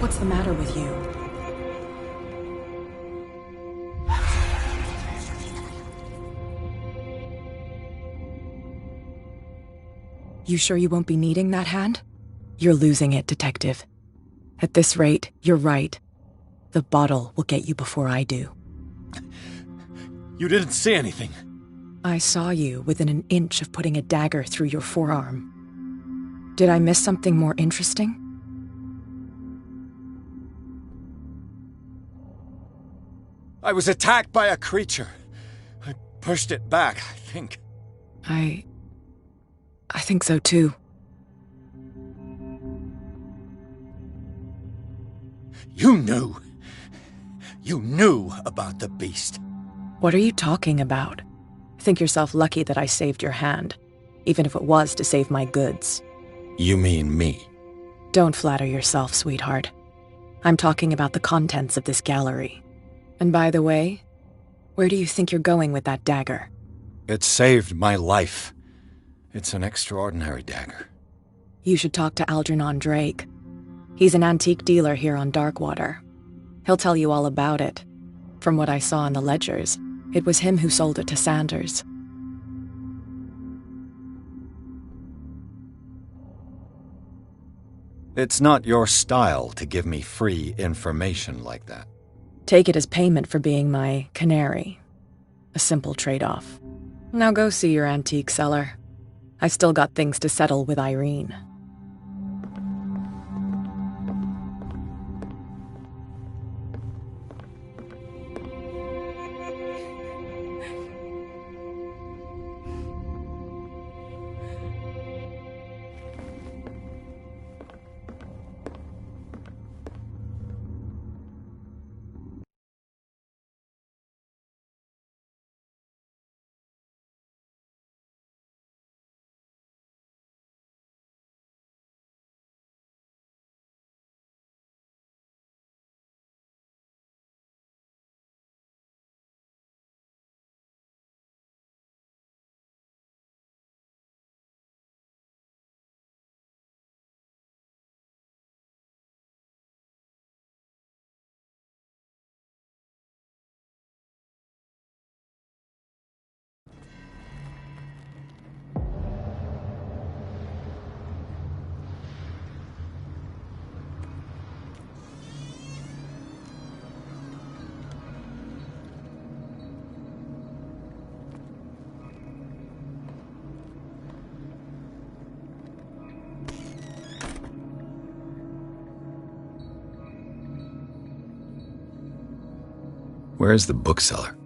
What's the matter with you? You sure you won't be needing that hand? You're losing it, Detective. At this rate, you're right. The bottle will get you before I do. You didn't see anything. I saw you within an inch of putting a dagger through your forearm. Did I miss something more interesting? I was attacked by a creature. I pushed it back, I think. I think so too. You knew. You knew about the beast. What are you talking about? Think yourself lucky that I saved your hand, even if it was to save my goods. You mean me? Don't flatter yourself, sweetheart. I'm talking about the contents of this gallery. And by the way, where do you think you're going with that dagger? It saved my life. It's an extraordinary dagger. You should talk to Algernon Drake. He's an antique dealer here on Darkwater. He'll tell you all about it. From what I saw in the ledgers, it was him who sold it to Sanders. It's not your style to give me free information like that. Take it as payment for being my canary. A simple trade-off. Now go see your antique seller. I've still got things to settle with Irene. Where's the bookseller?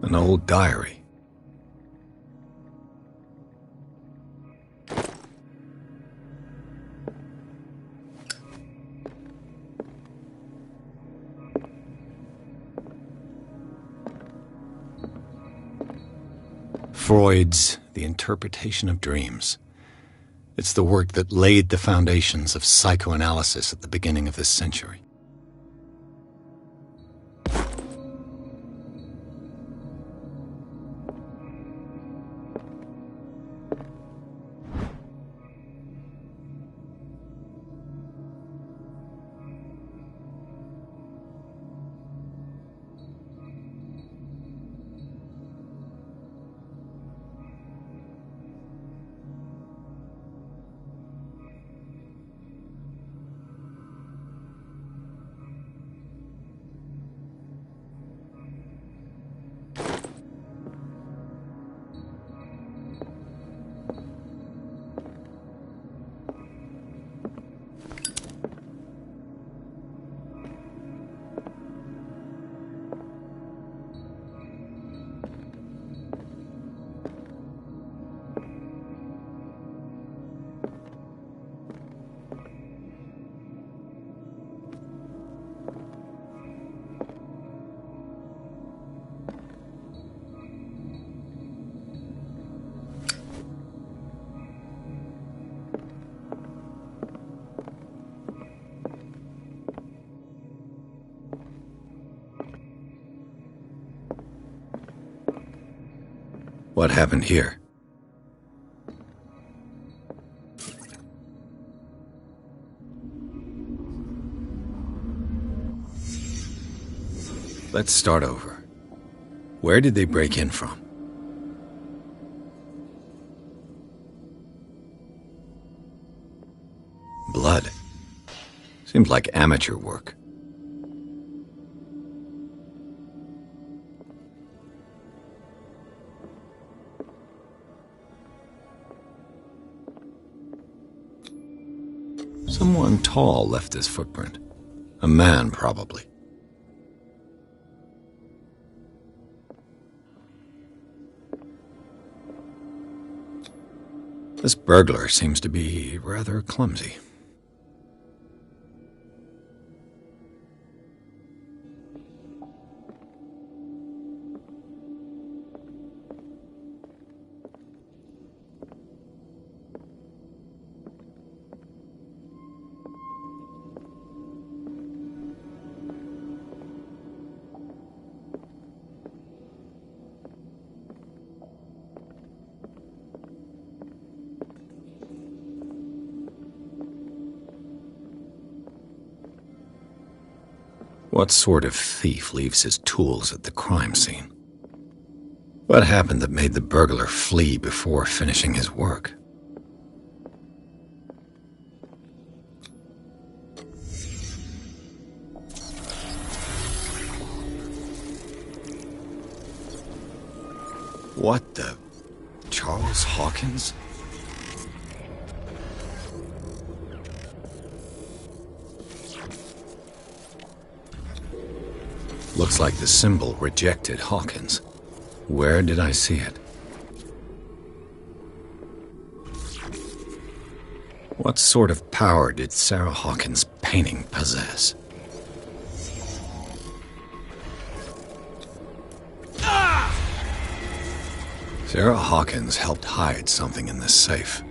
An old diary. Freud's The Interpretation of Dreams. It's the work that laid the foundations of psychoanalysis at the beginning of this century. What happened here? Let's start over. Where did they break in from? Blood. Seems like amateur work. Someone tall left his footprint. A man, probably. This burglar seems to be rather clumsy. What sort of thief leaves his tools at the crime scene? What happened that made the burglar flee before finishing his work? What the... Charles Hawkins? Looks like the symbol rejected Hawkins. Where did I see it? What sort of power did Sarah Hawkins' painting possess? Sarah Hawkins helped hide something in this safe.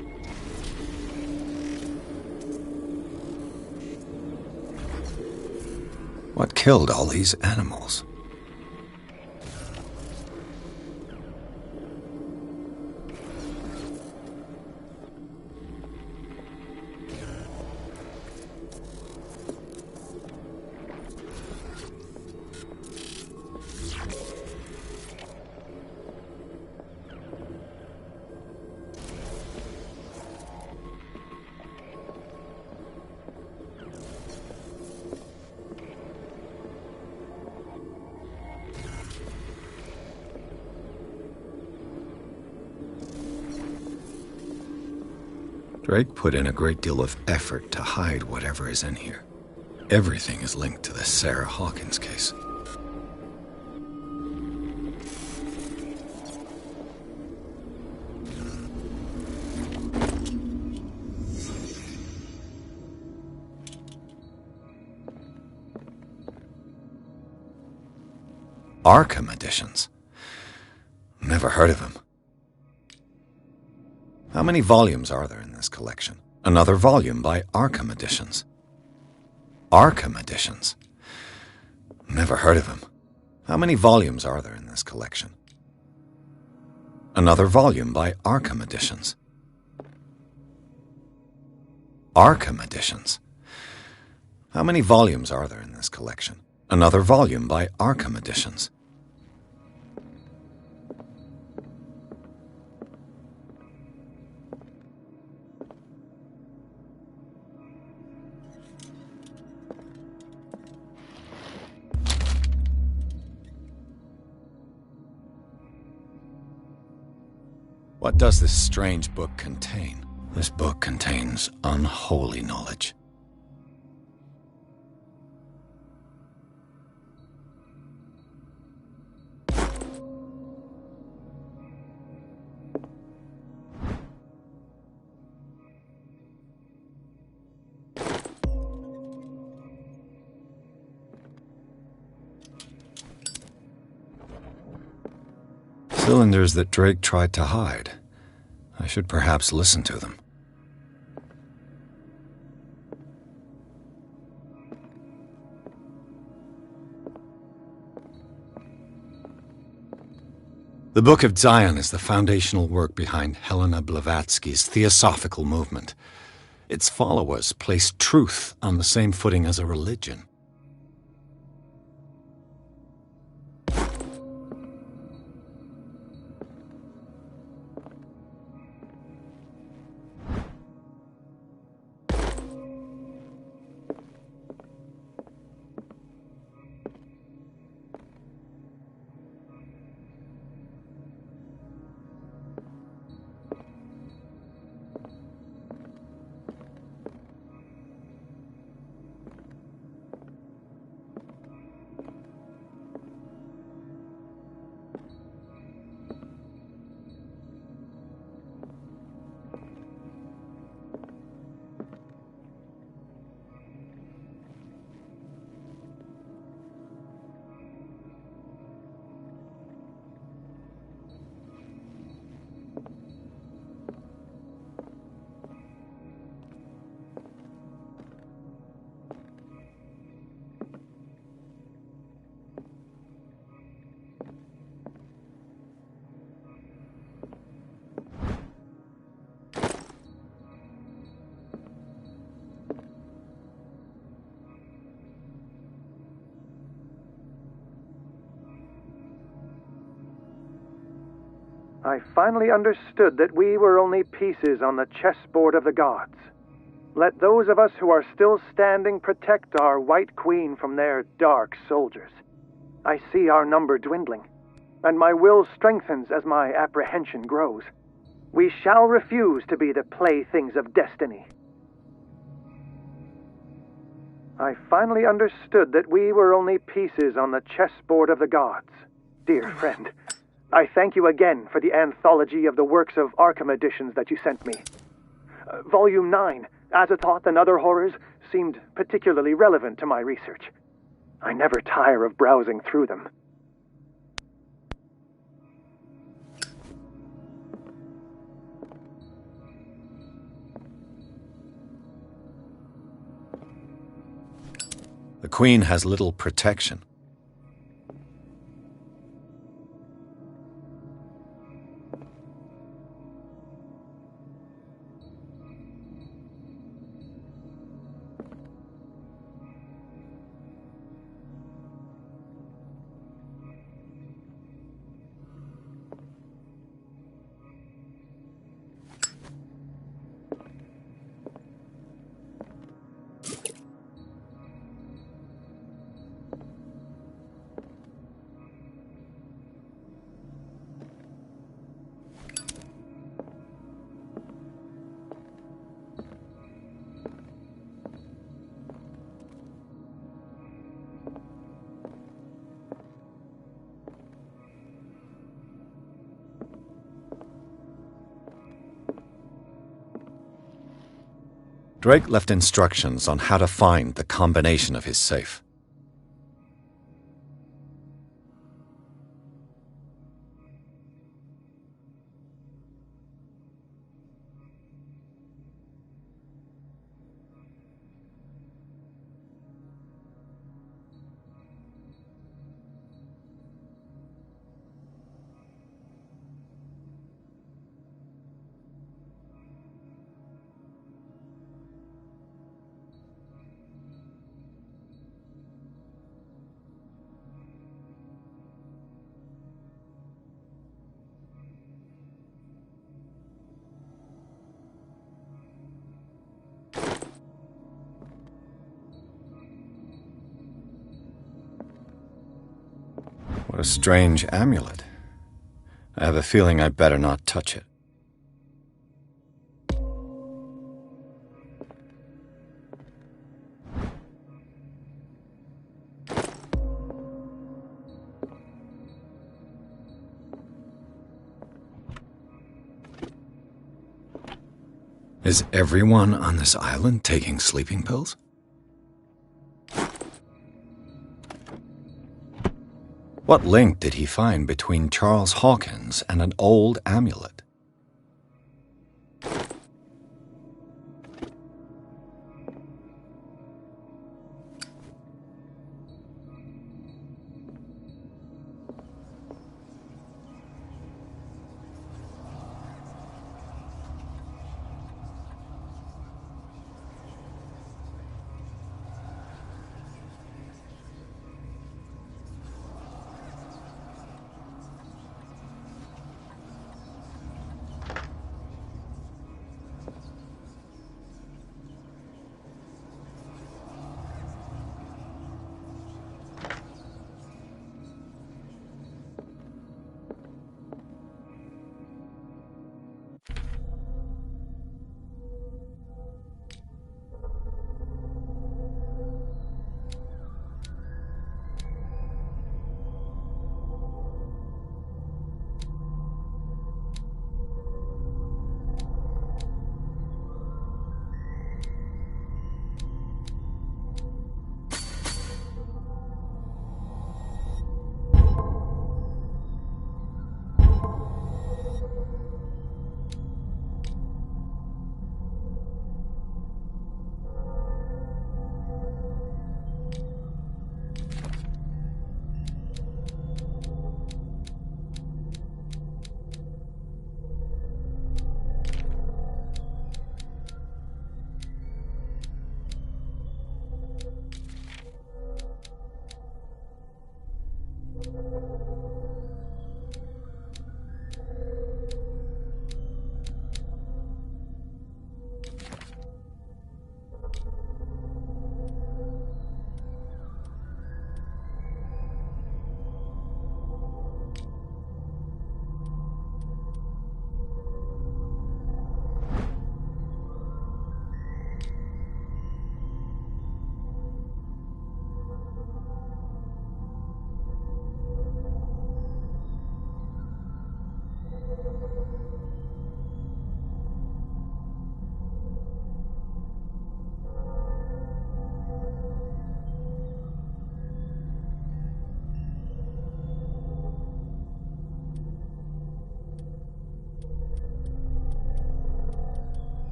What killed all these animals? Drake put in a great deal of effort to hide whatever is in here. Everything is linked to the Sarah Hawkins case. Arkham editions? Never heard of him. How many volumes are there in this collection? Another volume by Arkham Editions. Arkham Editions? Never heard of him. How many volumes are there in this collection? Another volume by Arkham Editions. Arkham Editions? How many volumes are there in this collection? Another volume by Arkham Editions. What does this strange book contain? This book contains unholy knowledge. Cylinders that Drake tried to hide. I should perhaps listen to them. The Book of Zion is the foundational work behind Helena Blavatsky's theosophical movement. Its followers place truth on the same footing as a religion. I finally understood that we were only pieces on the chessboard of the gods. Let those of us who are still standing protect our White Queen from their dark soldiers. I see our number dwindling, and my will strengthens as my apprehension grows. We shall refuse to be the playthings of destiny. I finally understood that we were only pieces on the chessboard of the gods. Dear friend, I thank you again for the anthology of the works of Arkham editions that you sent me. Volume 9, Azathoth and Other Horrors, seemed particularly relevant to my research. I never tire of browsing through them. The Queen has little protection. Drake left instructions on how to find the combination of his safe. What a strange amulet. I have a feeling I'd better not touch it. Is everyone on this island taking sleeping pills? What link did he find between Charles Hawkins and an old amulet?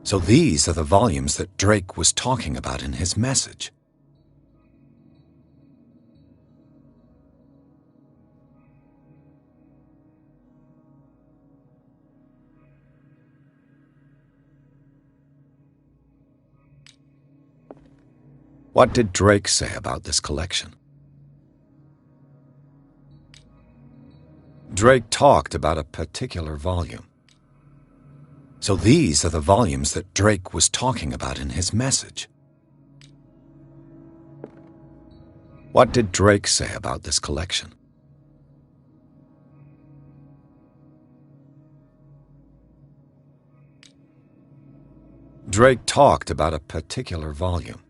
So these are the volumes that Drake was talking about in his message. What did Drake say about this collection? Drake talked about a particular volume. So these are the volumes that Drake was talking about in his message. What did Drake say about this collection? Drake talked about a particular volume.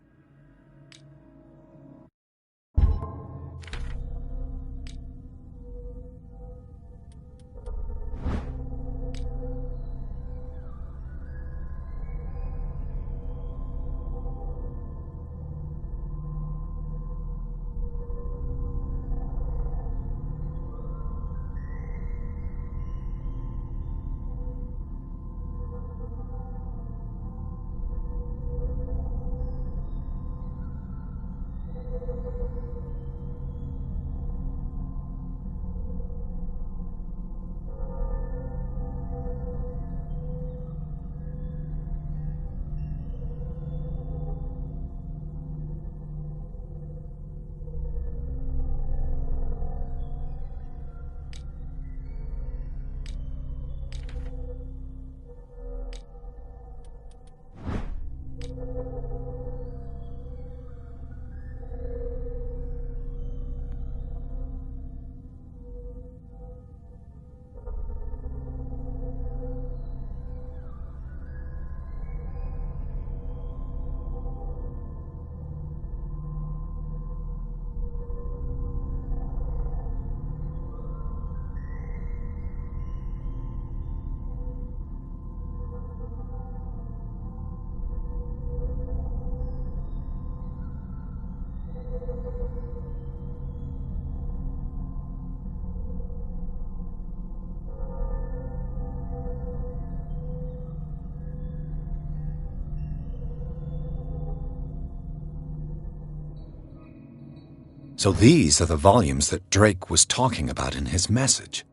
So these are the volumes that Drake was talking about in his message.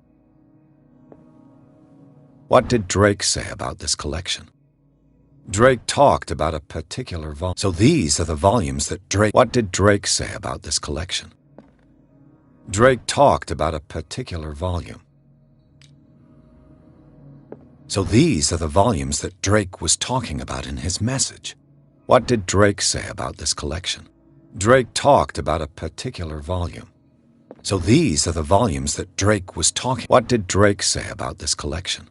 What did Drake say about this collection? Drake talked about a particular volume. So these are the volumes that Drake... What did Drake say about this collection? Drake talked about a particular volume. So these are the volumes that Drake was talking about in his message. What did Drake say about this collection? Drake talked about a particular volume. So these are the volumes that Drake was talking... What did Drake say about this collection?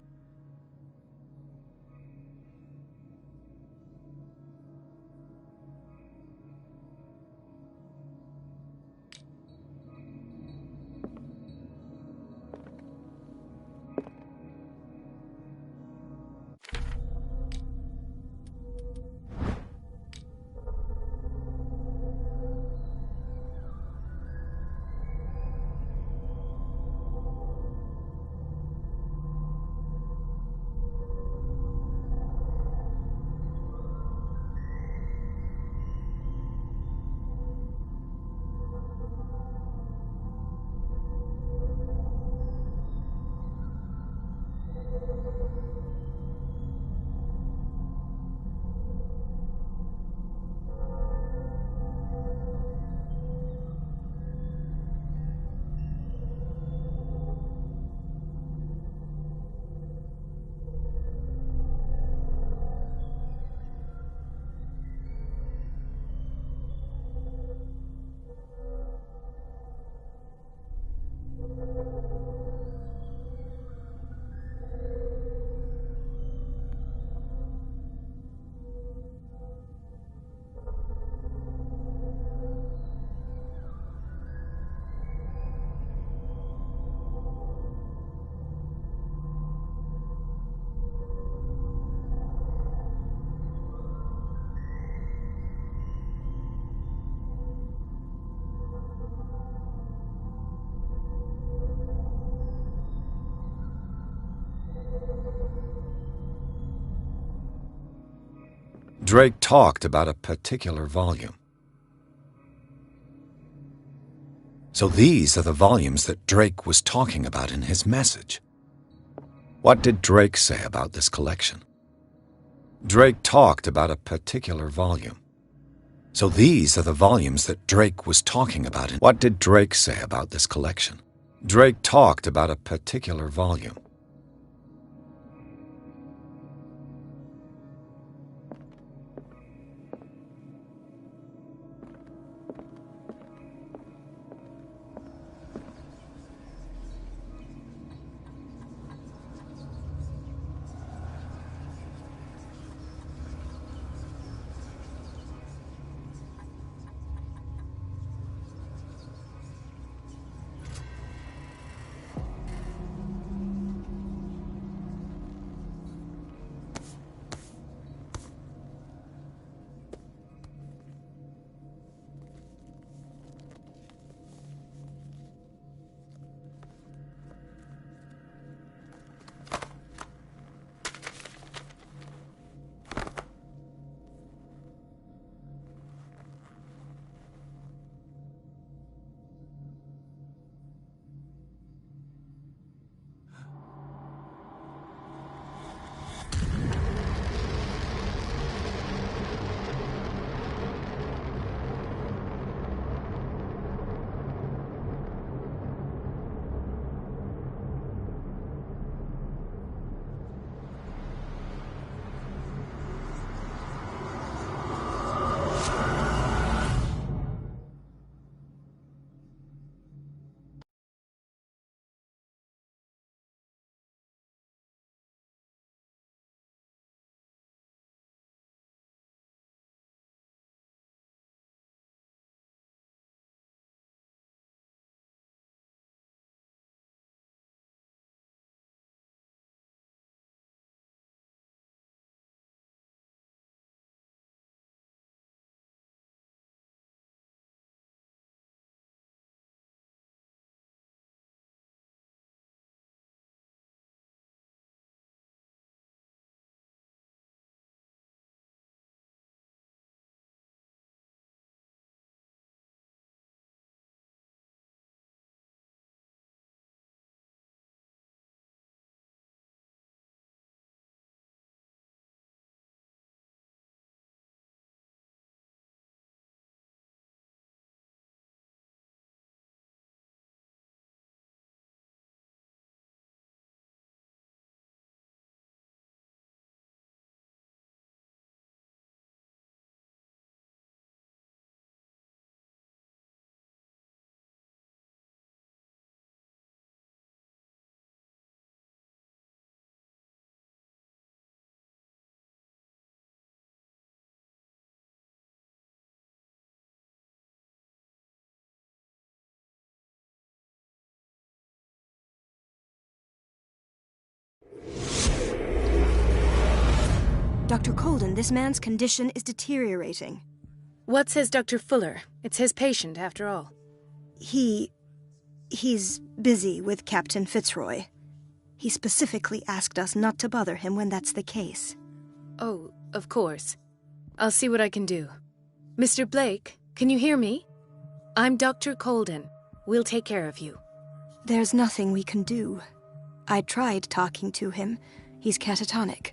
Drake talked about a particular volume. So these are the volumes that Drake was talking about in his message. What did Drake say about this collection? Drake talked about a particular volume. So these are the volumes that Drake was talking about. What did Drake say about this collection? Drake talked about a particular volume. Dr. Colden, this man's condition is deteriorating. What says Dr. Fuller? It's his patient, after all. He's busy with Captain Fitzroy. He specifically asked us not to bother him when that's the case. Oh, of course. I'll see what I can do. Mr. Blake, can you hear me? I'm Dr. Colden. We'll take care of you. There's nothing we can do. I tried talking to him. He's catatonic.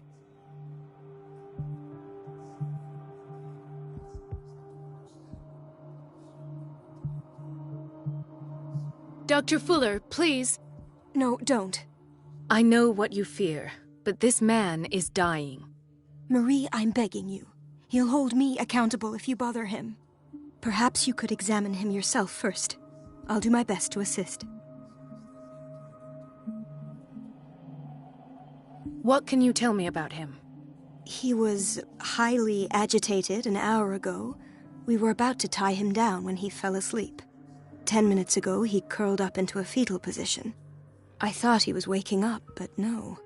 Dr. Fuller, please. No, don't. I know what you fear, but this man is dying. Marie, I'm begging you. He'll hold me accountable if you bother him. Perhaps you could examine him yourself first. I'll do my best to assist. What can you tell me about him? He was highly agitated an hour ago. We were about to tie him down when he fell asleep. 10 minutes ago, he curled up into a fetal position. I thought he was waking up, but no.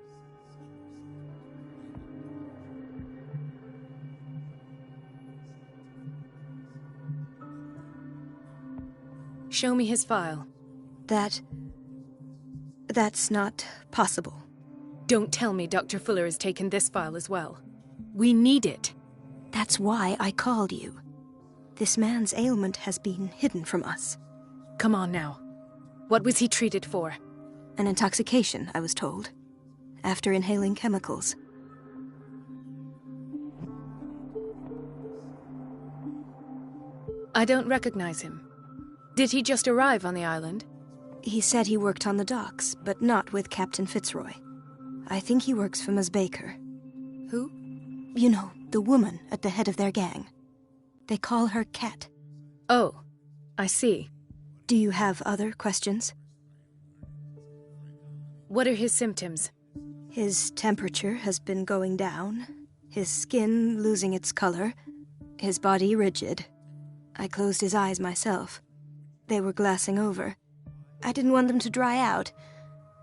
Show me his file. That's not possible. Don't tell me Dr. Fuller has taken this file as well. We need it. That's why I called you. This man's ailment has been hidden from us. Come on now. What was he treated for? An intoxication, I was told, after inhaling chemicals. I don't recognize him. Did he just arrive on the island? He said he worked on the docks, but not with Captain Fitzroy. I think he works for Ms. Baker. Who? You know, the woman at the head of their gang. They call her Cat. Oh, I see. Do you have other questions? What are his symptoms? His temperature has been going down, his skin losing its color, his body rigid. I closed his eyes myself. They were glassing over. I didn't want them to dry out,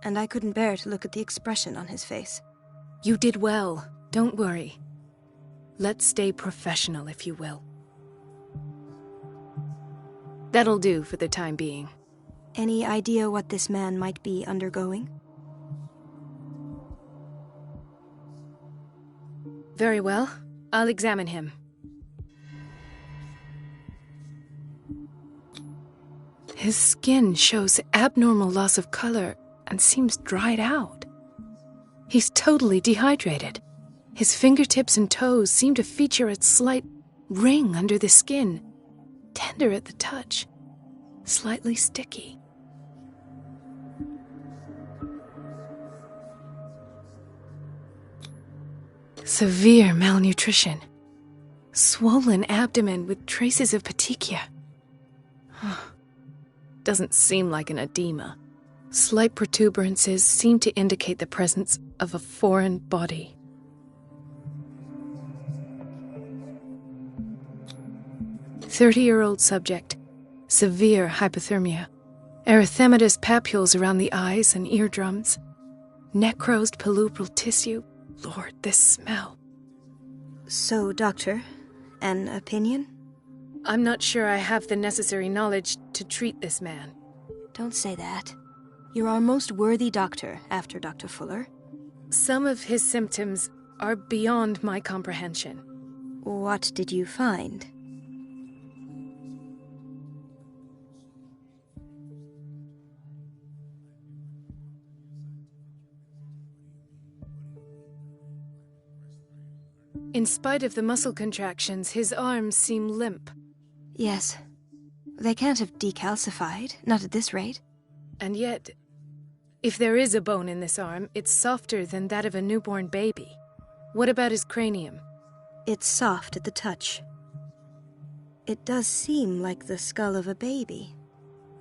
and I couldn't bear to look at the expression on his face. You did well. Don't worry. Let's stay professional, if you will. That'll do for the time being. Any idea what this man might be undergoing? Very well. I'll examine him. His skin shows abnormal loss of color and seems dried out. He's totally dehydrated. His fingertips and toes seem to feature a slight ring under the skin, tender at the touch, slightly sticky. Severe malnutrition. Swollen abdomen with traces of petechia. Doesn't seem like an edema. Slight protuberances seem to indicate the presence of a foreign body. "30-year-old subject. Severe hypothermia. Erythematous papules around the eyes and eardrums. Necrosed palpebral tissue. Lord, this smell." So, Doctor, an opinion? I'm not sure I have the necessary knowledge to treat this man. Don't say that. You're our most worthy doctor after Dr. Fuller. Some of his symptoms are beyond my comprehension. What did you find? In spite of the muscle contractions, his arms seem limp. Yes. They can't have decalcified, not at this rate. And yet, if there is a bone in this arm, it's softer than that of a newborn baby. What about his cranium? It's soft at the touch. It does seem like the skull of a baby.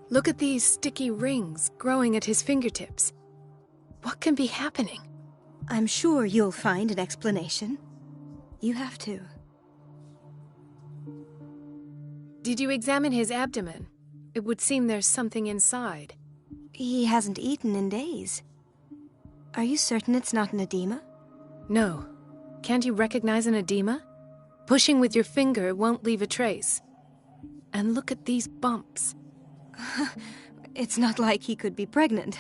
Look at these sticky rings growing at his fingertips. What can be happening? I'm sure you'll find an explanation. You have to. Did you examine his abdomen? It would seem there's something inside. He hasn't eaten in days. Are you certain it's not an edema? No. Can't you recognize an edema? Pushing with your finger won't leave a trace. And look at these bumps. It's not like he could be pregnant.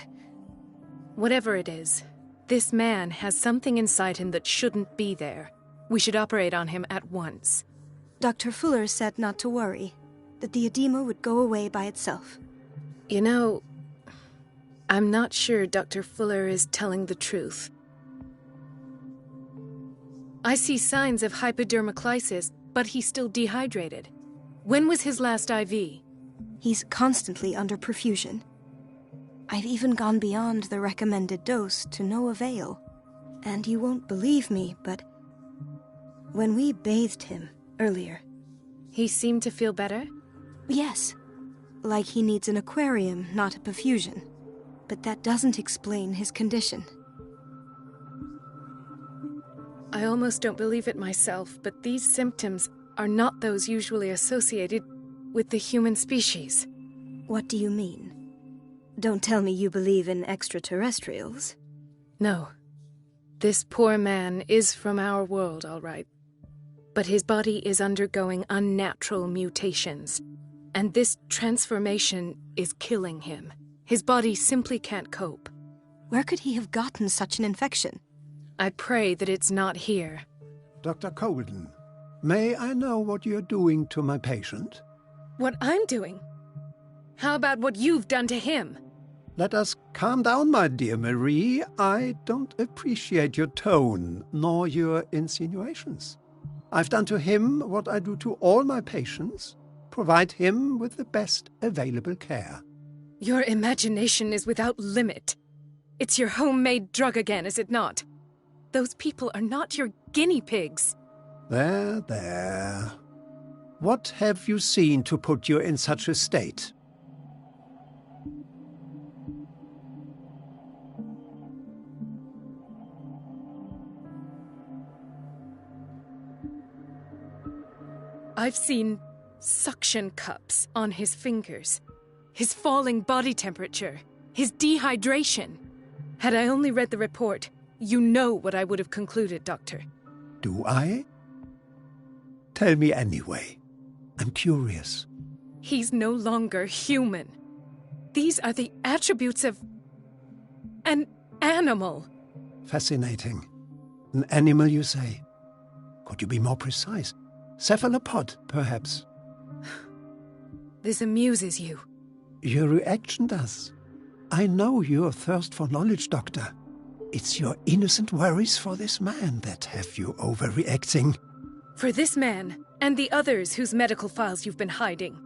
Whatever it is, this man has something inside him that shouldn't be there. We should operate on him at once. Dr. Fuller said not to worry, that the edema would go away by itself. You know, I'm not sure Dr. Fuller is telling the truth. I see signs of hypodermoclysis, but he's still dehydrated. When was his last IV? He's constantly under perfusion. I've even gone beyond the recommended dose to no avail. And you won't believe me, but when we bathed him earlier... He seemed to feel better? Yes. Like he needs an aquarium, not a perfusion. But that doesn't explain his condition. I almost don't believe it myself, but these symptoms are not those usually associated with the human species. What do you mean? Don't tell me you believe in extraterrestrials. No. This poor man is from our world, all right. But his body is undergoing unnatural mutations, and this transformation is killing him. His body simply can't cope. Where could he have gotten such an infection? I pray that it's not here. Dr. Colden, May I know what you're doing to my patient? What I'm doing? How about what you've done to him? Let us calm down, my dear Marie. I don't appreciate your tone, nor your insinuations. I've done to him what I do to all my patients. Provide him with the best available care. Your imagination is without limit. It's your homemade drug again, is it not? Those people are not your guinea pigs. There, there. What have you seen to put you in such a state? I've seen suction cups on his fingers, his falling body temperature, his dehydration. Had I only read the report, you know what I would have concluded, Doctor. Do I? Tell me anyway. I'm curious. He's no longer human. These are the attributes of an animal. Fascinating. An animal, you say? Could you be more precise? Cephalopod, perhaps? This amuses you. Your reaction does. I know your thirst for knowledge, Doctor. It's your innocent worries for this man that have you overreacting. For this man, and the others whose medical files you've been hiding.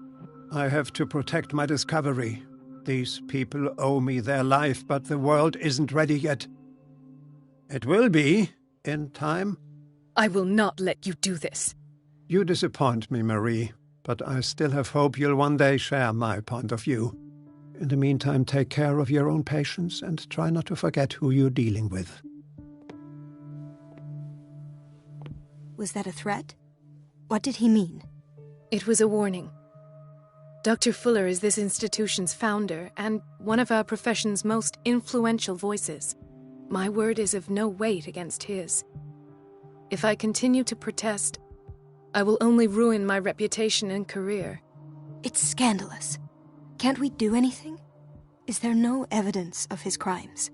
I have to protect my discovery. These people owe me their life, but the world isn't ready yet. It will be, in time. I will not let you do this. You disappoint me, Marie, but I still have hope you'll one day share my point of view. In the meantime, take care of your own patients and try not to forget who you're dealing with. Was that a threat? What did he mean? It was a warning. Dr. Fuller is this institution's founder and one of our profession's most influential voices. My word is of no weight against his. If I continue to protest, I will only ruin my reputation and career. It's scandalous. Can't we do anything? Is there no evidence of his crimes?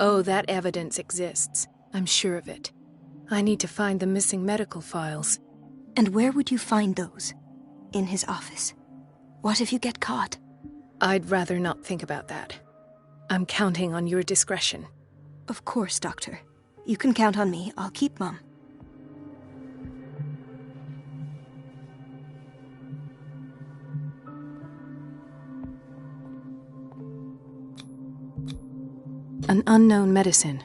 Oh, that evidence exists. I'm sure of it. I need to find the missing medical files. And where would you find those? In his office? What if you get caught? I'd rather not think about that. I'm counting on your discretion. Of course, Doctor. You can count on me. I'll keep mum. An unknown medicine.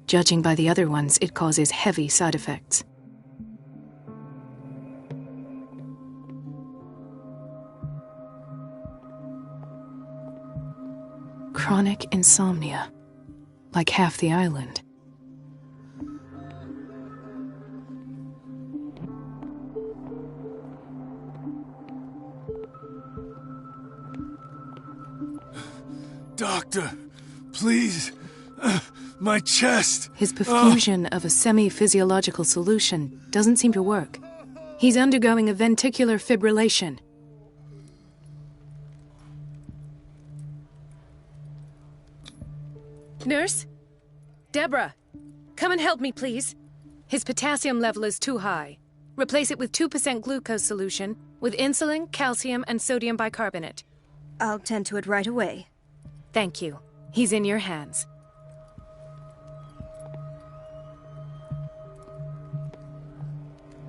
Judging by the other ones, it causes heavy side effects. Chronic insomnia. Like half the island. Doctor, please. My chest. His perfusion of a semi-physiological solution doesn't seem to work. He's undergoing a ventricular fibrillation. Nurse? Deborah, come and help me, please. His potassium level is too high. Replace it with 2% glucose solution with insulin, calcium, and sodium bicarbonate. I'll tend to it right away. Thank you. He's in your hands.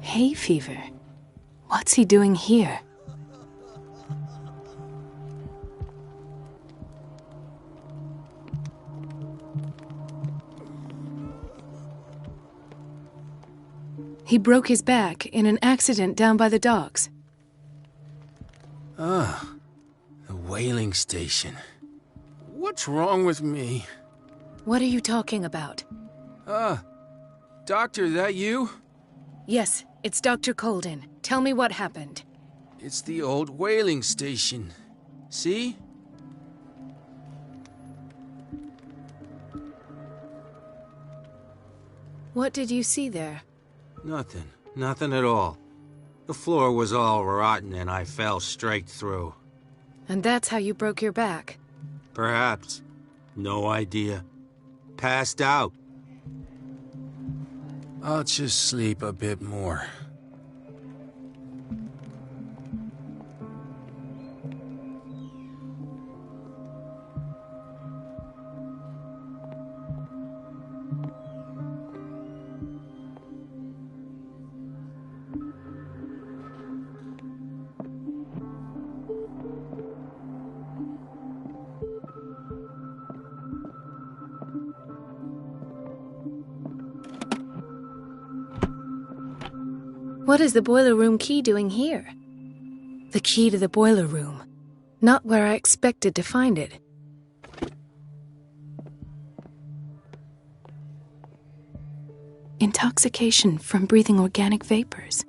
Hay fever. What's he doing here? He broke his back in an accident down by the docks. Ah, the whaling station. What's wrong with me? What are you talking about? Doctor, that you? Yes, it's Dr. Colden. Tell me what happened. It's the old whaling station. See? What did you see there? Nothing. Nothing at all. The floor was all rotten and I fell straight through. And that's how you broke your back. Perhaps. No idea. Passed out. I'll just sleep a bit more. What is the boiler room key doing here? The key to the boiler room. Not where I expected to find it. Intoxication from breathing organic vapors.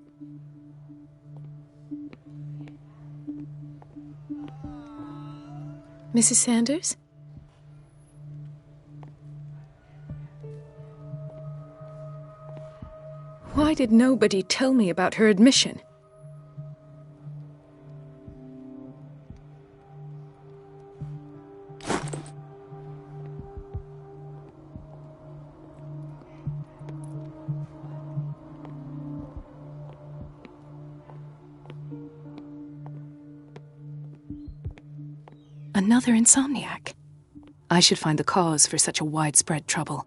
Mrs. Sanders? Why did nobody tell me about her admission? Another insomniac. I should find the cause for such a widespread trouble.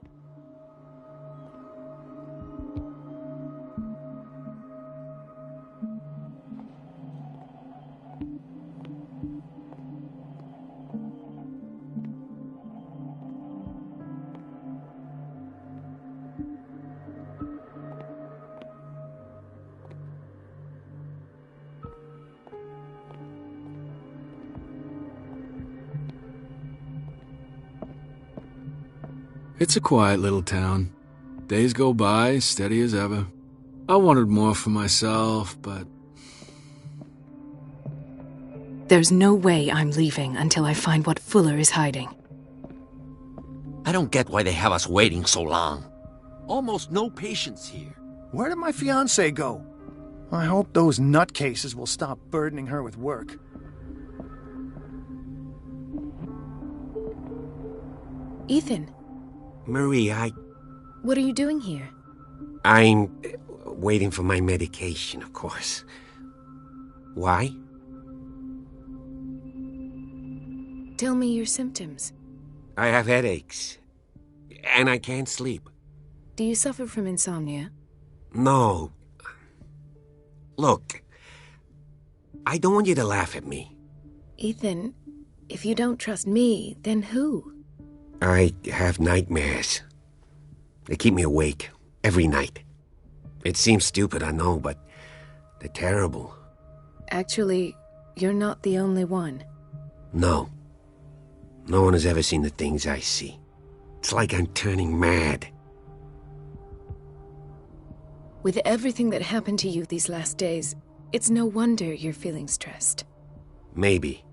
It's a quiet little town. Days go by, steady as ever. I wanted more for myself, but... There's no way I'm leaving until I find what Fuller is hiding. I don't get why they have us waiting so long. Almost no patients here. Where did my fiancée go? I hope those nutcases will stop burdening her with work. Ethan, Marie, what are you doing here? I'm waiting for my medication, of course. Why? Tell me your symptoms. I have headaches. And I can't sleep. Do you suffer from insomnia? No. Look, I don't want you to laugh at me. Ethan, if you don't trust me, then who? I have nightmares. They keep me awake every night. It seems stupid, I know, but they're terrible. Actually, you're not the only one. No. No one has ever seen the things I see. It's like I'm turning mad. With everything that happened to you these last days, it's no wonder you're feeling stressed. Maybe.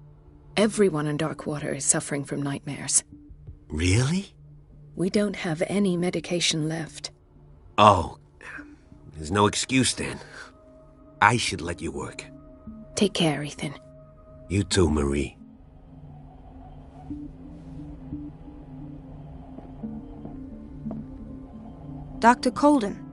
Everyone on Darkwater is suffering from nightmares. Really? We don't have any medication left. Oh, there's no excuse then. I should let you work. Take care, Ethan. You too, Marie. Dr. Colden.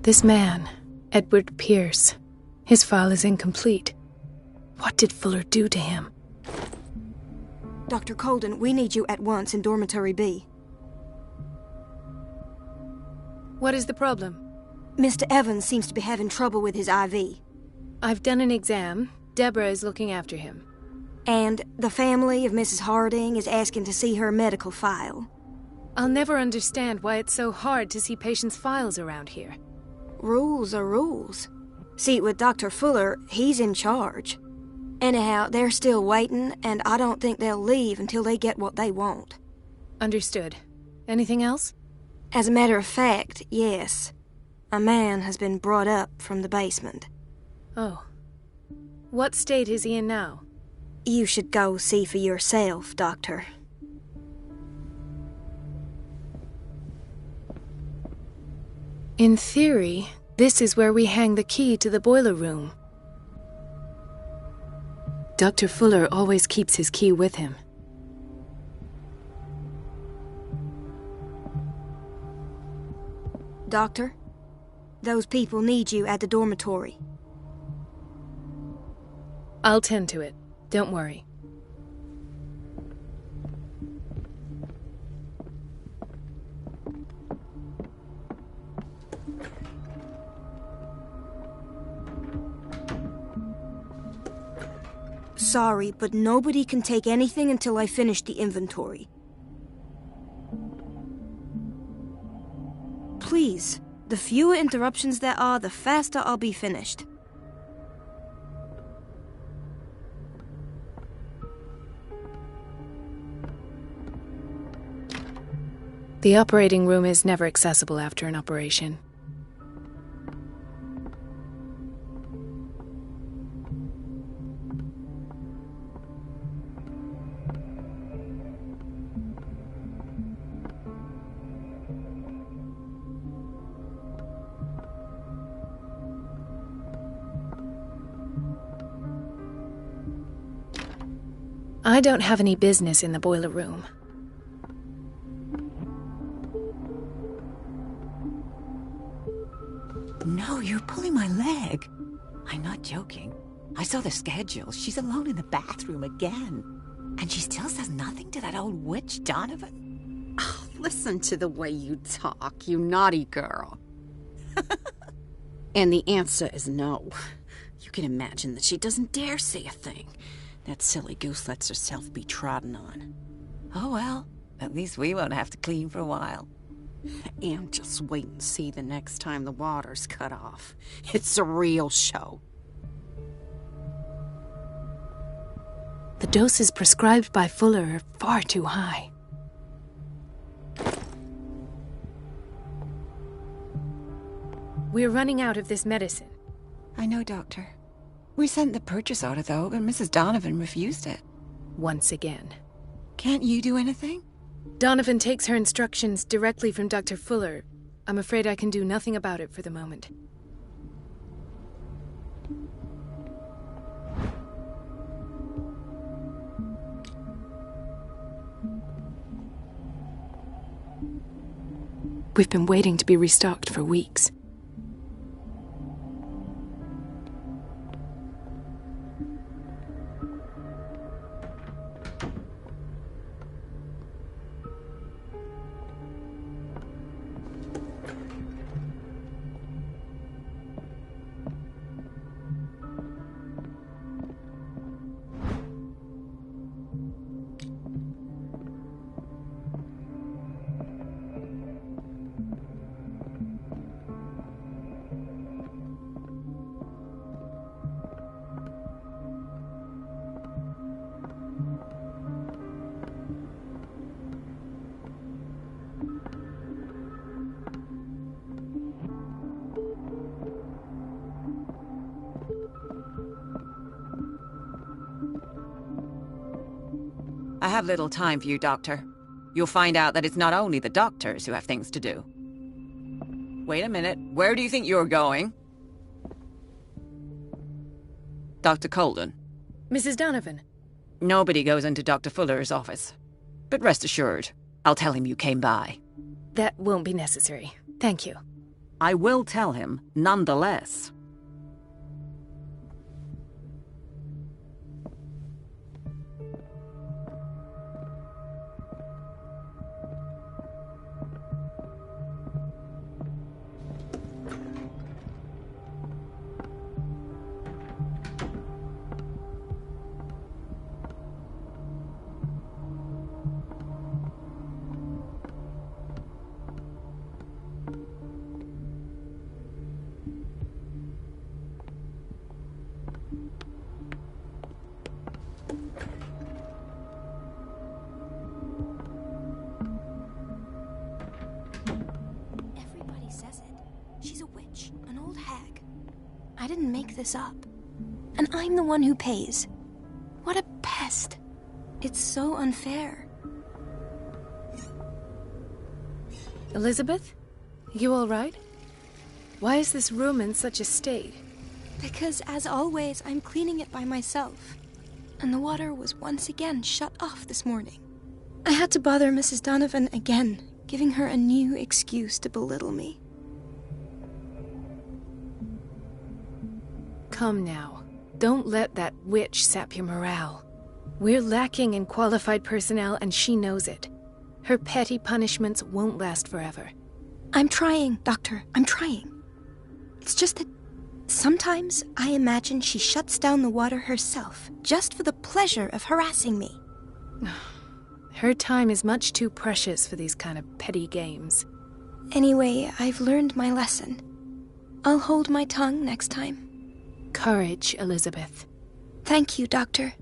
This man, Edward Pierce, his file is incomplete. What did Fuller do to him? Dr. Colden, we need you at once in Dormitory B. What is the problem? Mr. Evans seems to be having trouble with his IV. I've done an exam. Deborah is looking after him. And the family of Mrs. Harding is asking to see her medical file. I'll never understand why it's so hard to see patients' files around here. Rules are rules. See, with Dr. Fuller, he's in charge. Anyhow, they're still waiting, and I don't think they'll leave until they get what they want. Understood. Anything else? As a matter of fact, yes. A man has been brought up from the basement. Oh. What state is he in now? You should go see for yourself, Doctor. In theory, this is where we hang the key to the boiler room. Dr. Fuller always keeps his key with him. Doctor, those people need you at the dormitory. I'll tend to it. Don't worry. Sorry, but nobody can take anything until I finish the inventory. Please, the fewer interruptions there are, the faster I'll be finished. The operating room is never accessible after an operation. I don't have any business in the boiler room. No, you're pulling my leg. I'm not joking. I saw the schedule. She's alone in the bathroom again. And she still says nothing to that old witch, Donovan. Oh, listen to the way you talk, you naughty girl. And the answer is no. You can imagine that she doesn't dare say a thing. That silly goose lets herself be trodden on. Oh well, at least we won't have to clean for a while. And just wait and see the next time the water's cut off. It's a real show. The doses prescribed by Fuller are far too high. We're running out of this medicine. I know, Doctor. We sent the purchase order, though, and Mrs. Donovan refused it. Once again. Can't you do anything? Donovan takes her instructions directly from Dr. Fuller. I'm afraid I can do nothing about it for the moment. We've been waiting to be restocked for weeks. I have little time for you, Doctor. You'll find out that it's not only the doctors who have things to do. Wait a minute. Where do you think you're going? Dr. Colden. Mrs. Donovan. Nobody goes into Dr. Fuller's office. But rest assured, I'll tell him you came by. That won't be necessary. Thank you. I will tell him, nonetheless. I didn't make this up. And I'm the one who pays. What a pest. It's so unfair. Elizabeth? You all right? Why is this room in such a state? Because, as always, I'm cleaning it by myself. And the water was once again shut off this morning. I had to bother Mrs. Donovan again, giving her a new excuse to belittle me. Come now. Don't let that witch sap your morale. We're lacking in qualified personnel, and she knows it. Her petty punishments won't last forever. I'm trying, Doctor. I'm trying. It's just that sometimes I imagine she shuts down the water herself, just for the pleasure of harassing me. Her time is much too precious for these kind of petty games. Anyway, I've learned my lesson. I'll hold my tongue next time. Courage, Elizabeth. Thank you, Doctor.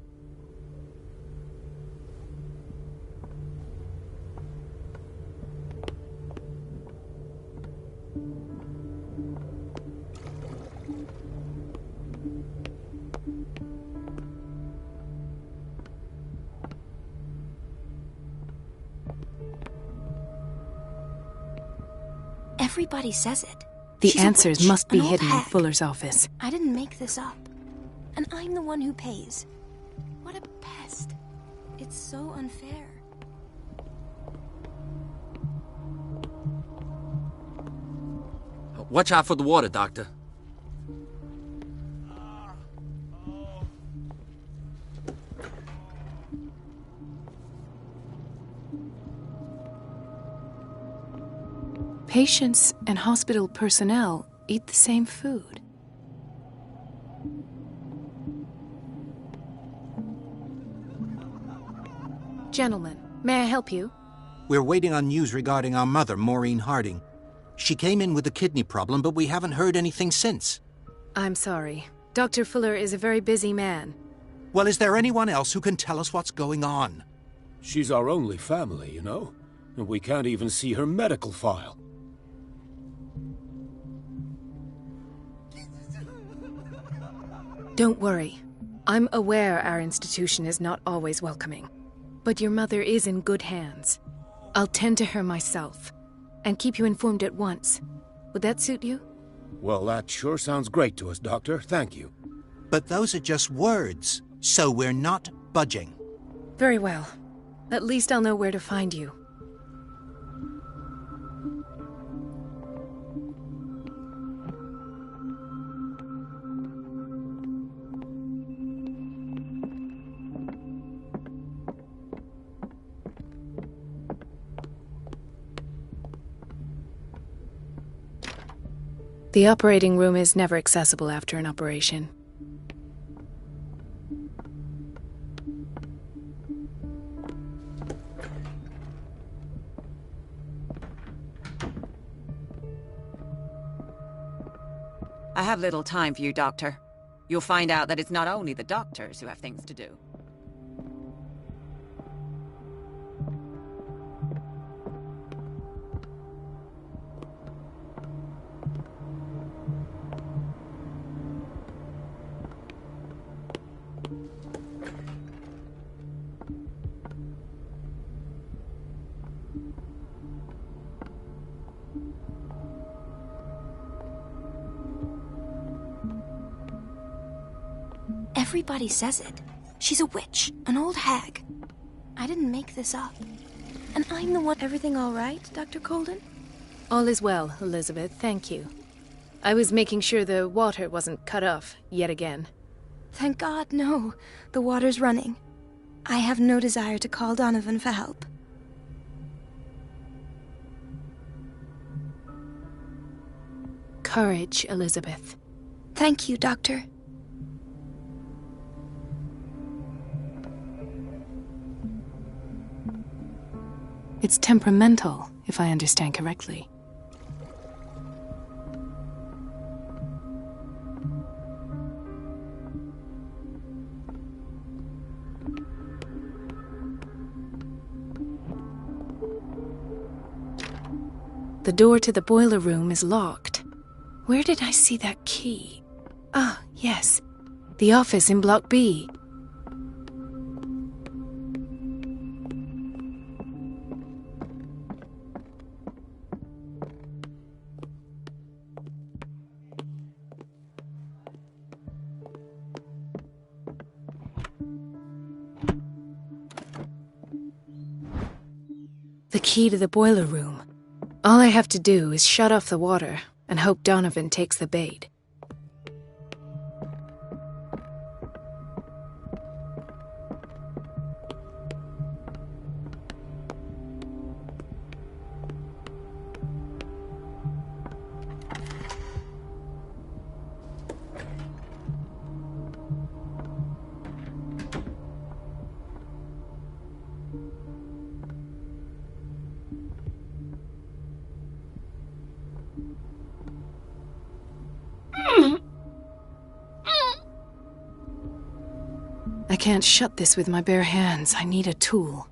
Everybody says it. The She's answers must be hidden in hag. Fuller's office. I didn't make this up. And I'm the one who pays. What a pest. It's so unfair. Watch out for the water, Doctor. Patients and hospital personnel eat the same food. Gentlemen, may I help you? We're waiting on news regarding our mother, Maureen Harding. She came in with a kidney problem, but we haven't heard anything since. I'm sorry. Dr. Fuller is a very busy man. Well, is there anyone else who can tell us what's going on? She's our only family, you know, and we can't even see her medical file. Don't worry. I'm aware our institution is not always welcoming. But your mother is in good hands. I'll tend to her myself, and keep you informed at once. Would that suit you? Well, that sure sounds great to us, Doctor. Thank you. But those are just words, so we're not budging. Very well. At least I'll know where to find you. The operating room is never accessible after an operation. I have little time for you, Doctor. You'll find out that it's not only the doctors who have things to do. Everybody says it. She's a witch, an old hag. I didn't make this up. And I'm the one... Everything all right, Dr. Colden? All is well, Elizabeth, thank you. I was making sure the water wasn't cut off yet again. Thank God, no. The water's running. I have no desire to call Donovan for help. Courage, Elizabeth. Thank you, Doctor. It's temperamental, if I understand correctly. The door to the boiler room is locked. Where did I see that key? Ah, yes. The office in Block B. The key to the boiler room. All I have to do is shut off the water and hope Donovan takes the bait. I can't shut this with my bare hands. I need a tool.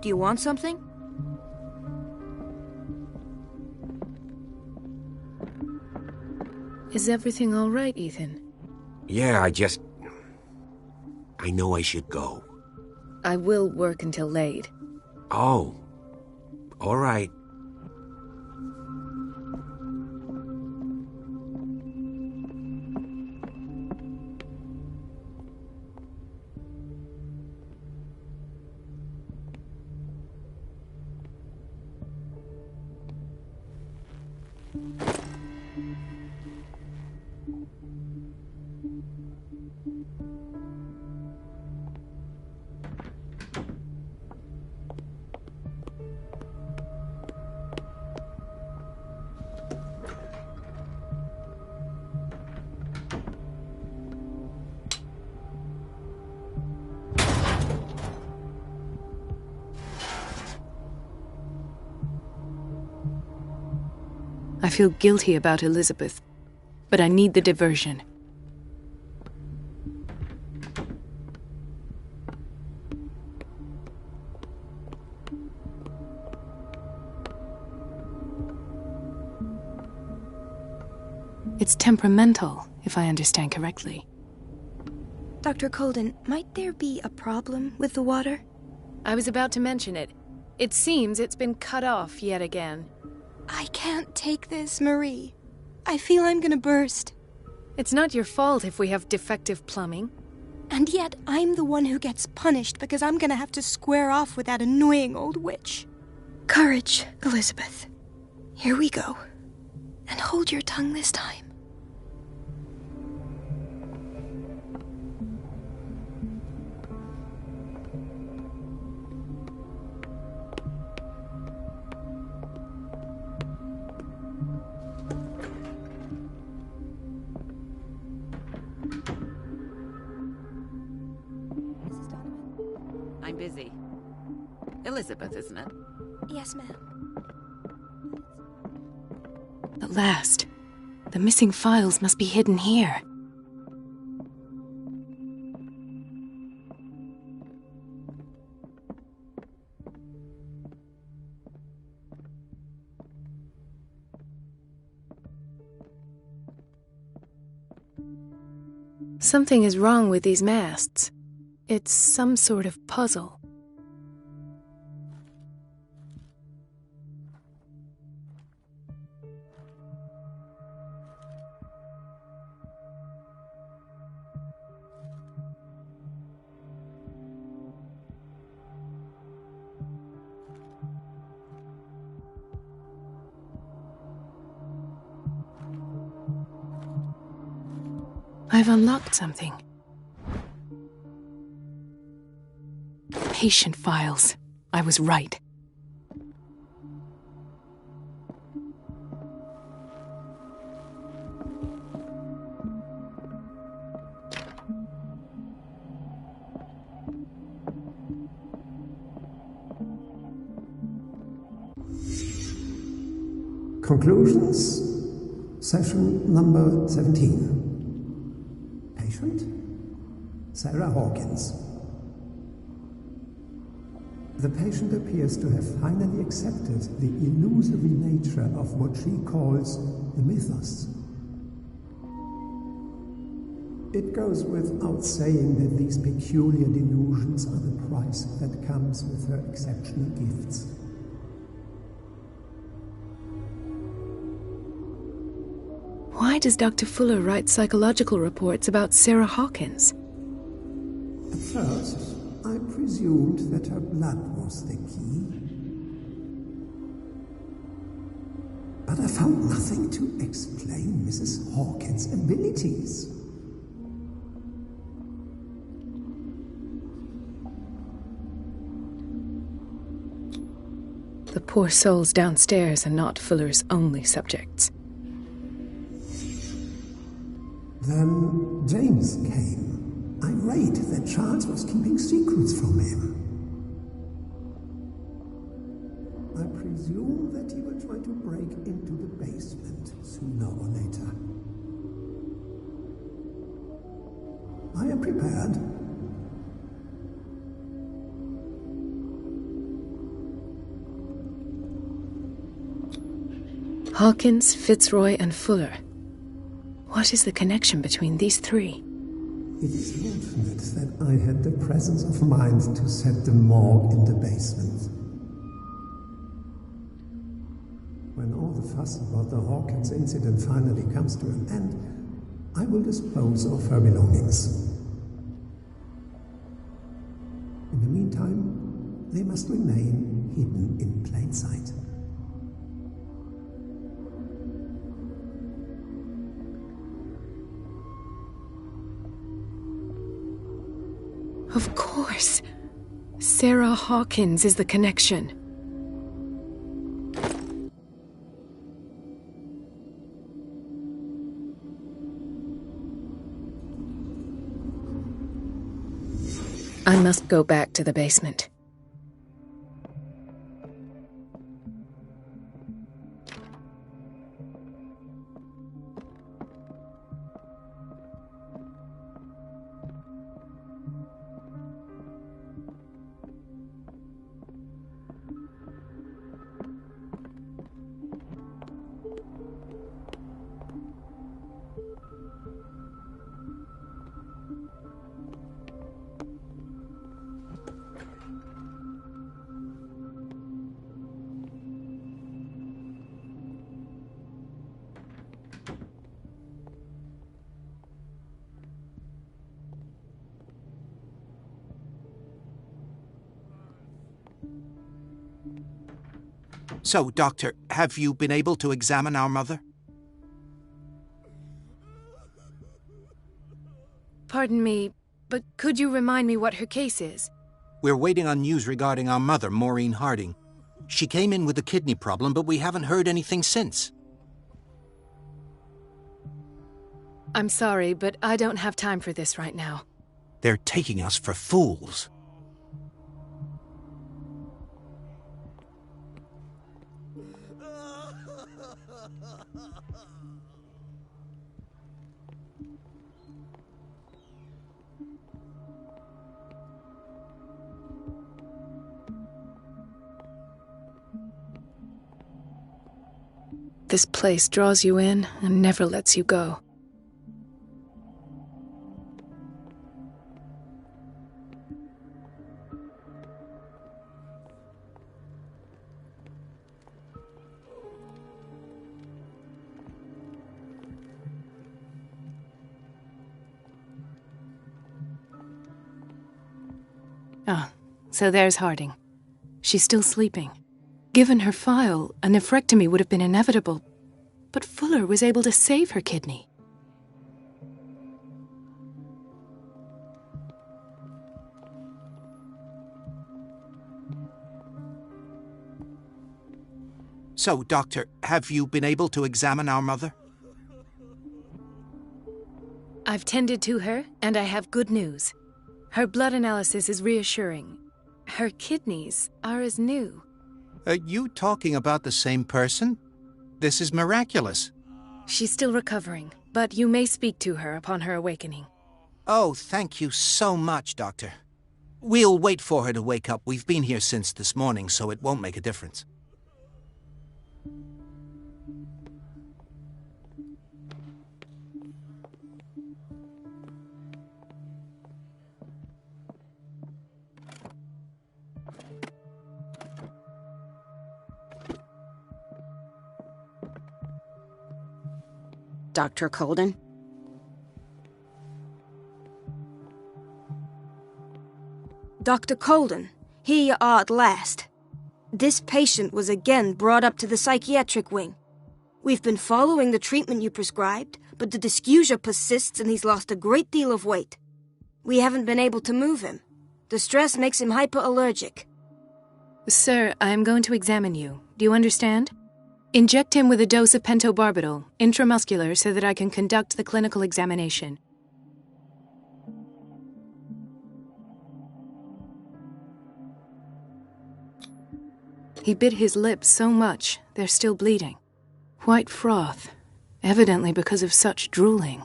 Do you want something? Is everything all right, Ethan? Yeah, I know I should go. I will work until late. Oh. All right. I feel guilty about Elizabeth, but I need the diversion. It's temperamental, if I understand correctly. Dr. Colden, might there be a problem with the water? I was about to mention it. It seems it's been cut off yet again. I can't take this, Marie. I feel I'm gonna burst. It's not your fault if we have defective plumbing. And yet, I'm the one who gets punished because I'm gonna have to square off with that annoying old witch. Courage, Elizabeth. Here we go. And hold your tongue this time. I'm busy. Elizabeth, isn't it? Yes, ma'am. At last. The missing files must be hidden here. Something is wrong with these masts. It's some sort of puzzle. I've unlocked something. Patient files. I was right. Conclusions, session number 17. Patient, Sarah Hawkins. The patient appears to have finally accepted the illusory nature of what she calls the mythos. It goes without saying that these peculiar delusions are the price that comes with her exceptional gifts. Why does Dr. Fuller write psychological reports about Sarah Hawkins? At first, I presumed that her blood was the key. But I found nothing to explain Mrs. Hawkins' abilities. The poor souls downstairs are not Fuller's only subjects. Then James came, irate that Charles was keeping secrets from him. I presume that he will try to break into the basement sooner or later. I am prepared. Hawkins, Fitzroy, and Fuller. What is the connection between these three? It is fortunate that I had the presence of mind to set the morgue in the basement. When all the fuss about the Hawkins incident finally comes to an end, I will dispose of her belongings. In the meantime, they must remain hidden in plain sight. Of course. Sarah Hawkins is the connection. I must go back to the basement. So, Doctor, have you been able to examine our mother? Pardon me, but could you remind me what her case is? We're waiting on news regarding our mother, Maureen Harding. She came in with a kidney problem, but we haven't heard anything since. I'm sorry, but I don't have time for this right now. They're taking us for fools. This place draws you in and never lets you go. Ah, so there's Harding. She's still sleeping. Given her file, a nephrectomy would have been inevitable, but Fuller was able to save her kidney. So, Doctor, have you been able to examine our mother? I've tended to her, and I have good news. Her blood analysis is reassuring. Her kidneys are as new. Are you talking about the same person? This is miraculous. She's still recovering, but you may speak to her upon her awakening. Oh, thank you so much, Doctor. We'll wait for her to wake up. We've been here since this morning, so it won't make a difference. Dr. Colden? Dr. Colden, here you are at last. This patient was again brought up to the psychiatric wing. We've been following the treatment you prescribed, but the dysgeusia persists and he's lost a great deal of weight. We haven't been able to move him. The stress makes him hyperallergic. Sir, I am going to examine you. Do you understand? Inject him with a dose of pentobarbital, intramuscular, so that I can conduct the clinical examination. He bit his lips so much, they're still bleeding. White froth, evidently because of such drooling.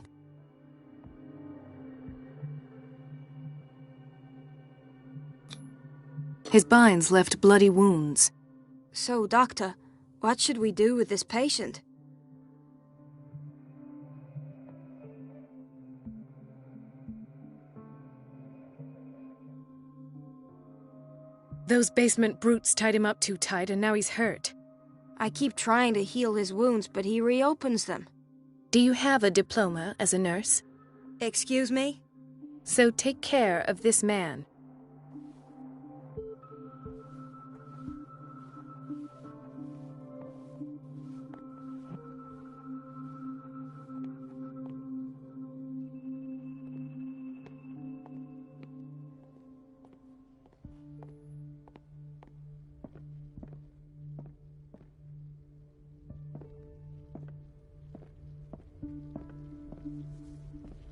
His binds left bloody wounds. So, Doctor, what should we do with this patient? Those basement brutes tied him up too tight, and now he's hurt. I keep trying to heal his wounds, but he reopens them. Do you have a diploma as a nurse? Excuse me? So take care of this man.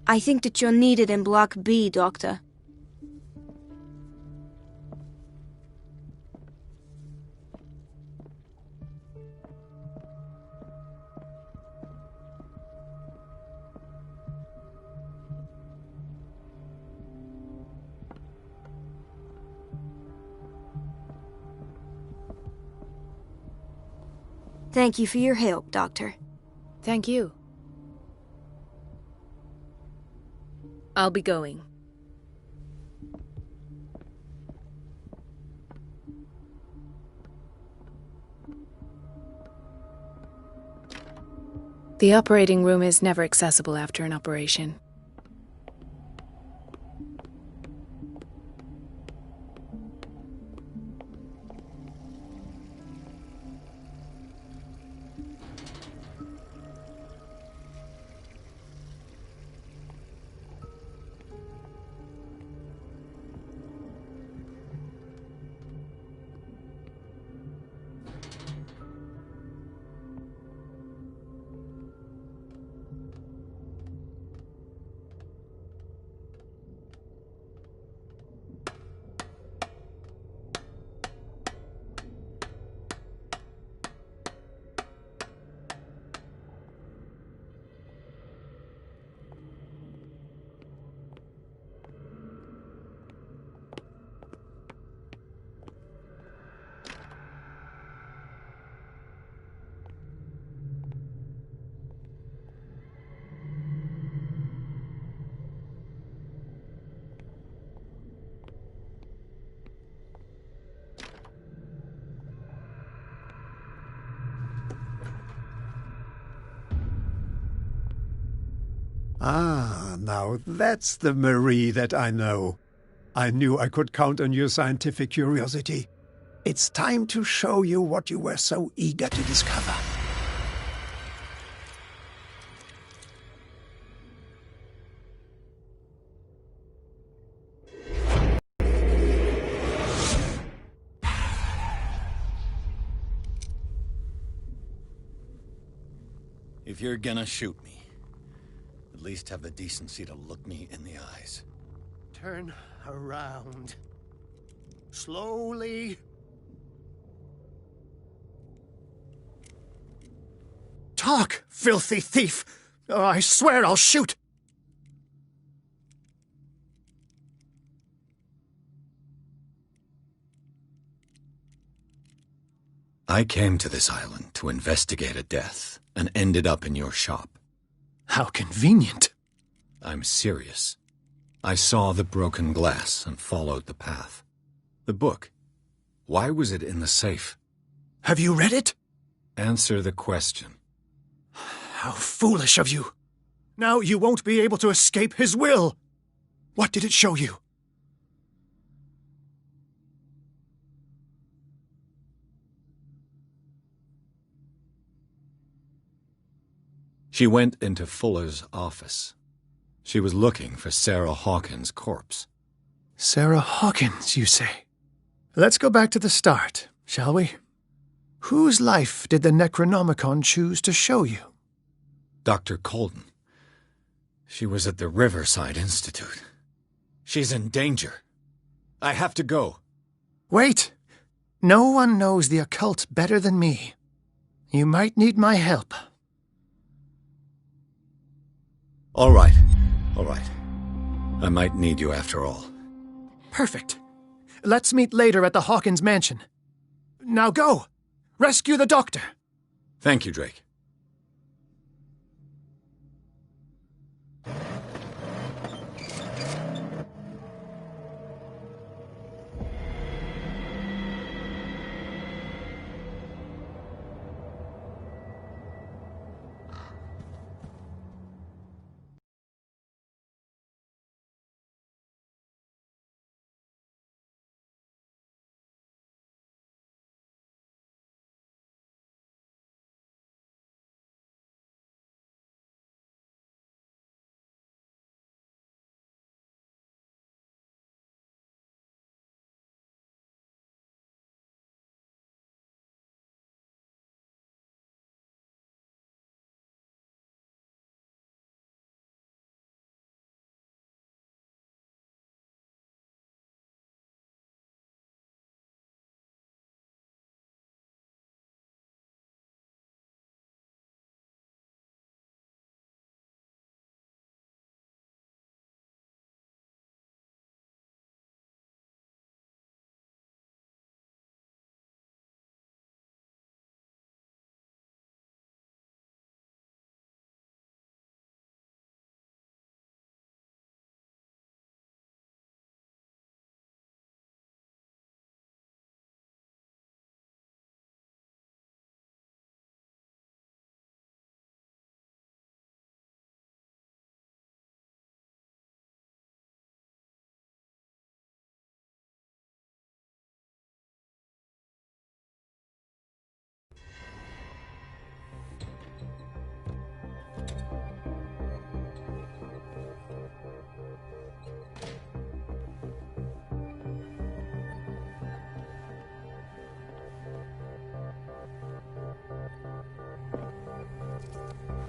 I think that you're needed in Block B, Doctor. Thank you for your help, Doctor. Thank you. I'll be going. The operating room is never accessible after an operation. Ah, now that's the Marie that I know. I knew I could count on your scientific curiosity. It's time to show you what you were so eager to discover. If you're gonna shoot me, at least have the decency to look me in the eyes. Turn around. Slowly. Talk, filthy thief! Or I swear I'll shoot! I came to this island to investigate a death, and ended up in your shop. How convenient. I'm serious. I saw the broken glass and followed the path. The book. Why was it in the safe? Have you read it? Answer the question. How foolish of you. Now you won't be able to escape his will. What did it show you? She went into Fuller's office. She was looking for Sarah Hawkins' corpse. Sarah Hawkins, you say? Let's go back to the start, shall we? Whose life did the Necronomicon choose to show you? Dr. Colden. She was at the Riverside Institute. She's in danger. I have to go. Wait! No one knows the occult better than me. You might need my help. All right. I might need you after all. Perfect. Let's meet later at the Hawkins mansion. Now go! Rescue the doctor! Thank you, Drake.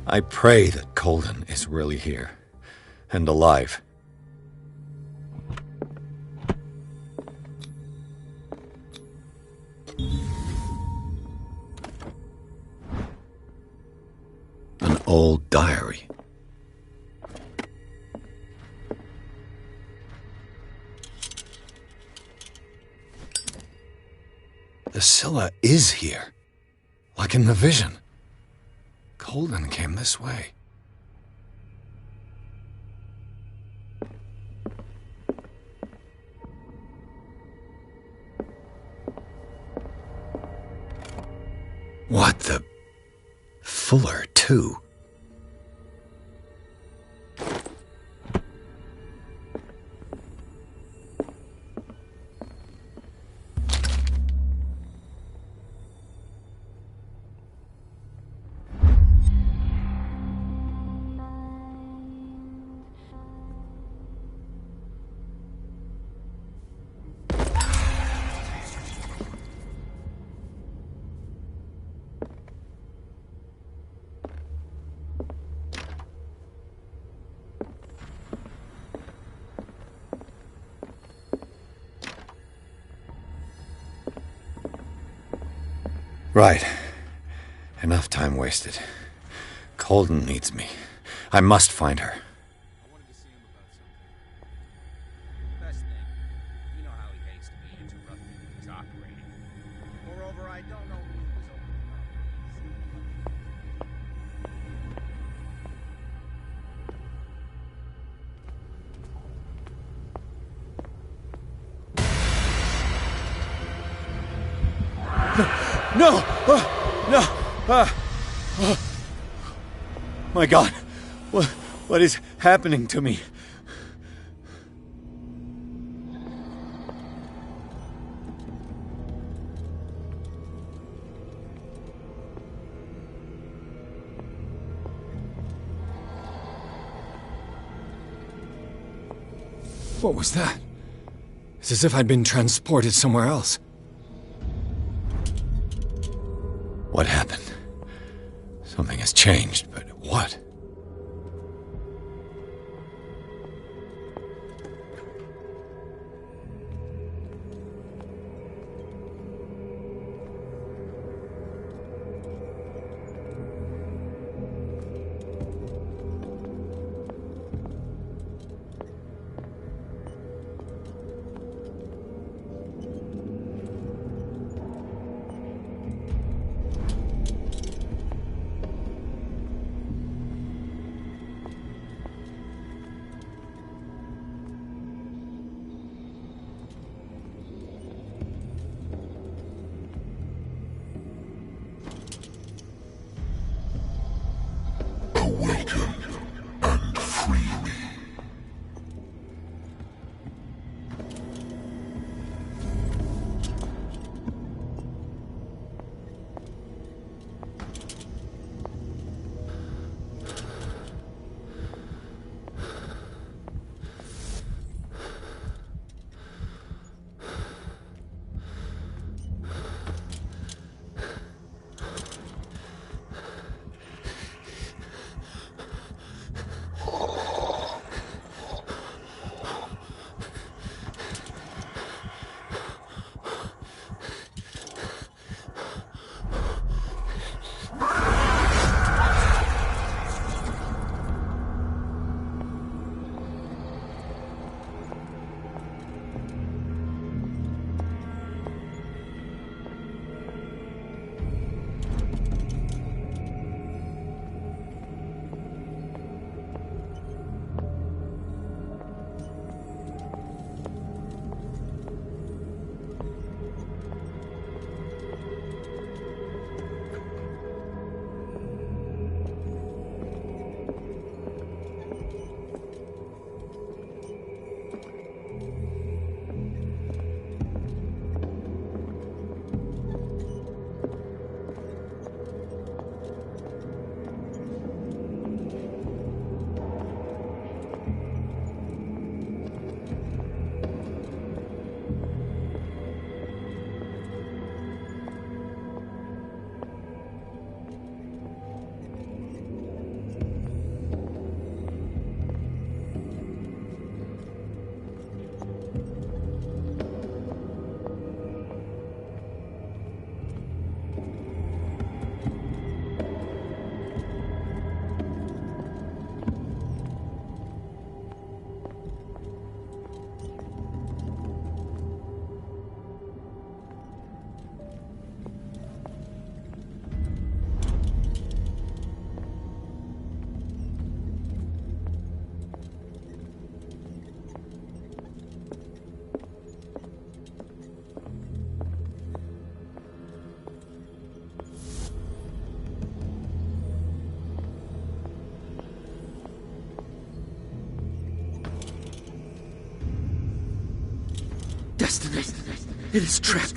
I pray that Colden is really here, and alive. An old diary. The Scylla is here, like in the vision. Colden came this way. What the... Fuller, too. Right. Enough time wasted. Colden needs me. I must find her. Best thing, you know how he hates to be interrupted when he's operating. Moreover, I don't know who he was opening. No! No! My God! What is happening to me? What was that? It's as if I'd been transported somewhere else. What happened? Something has changed, but what? Destiny. It is trapped.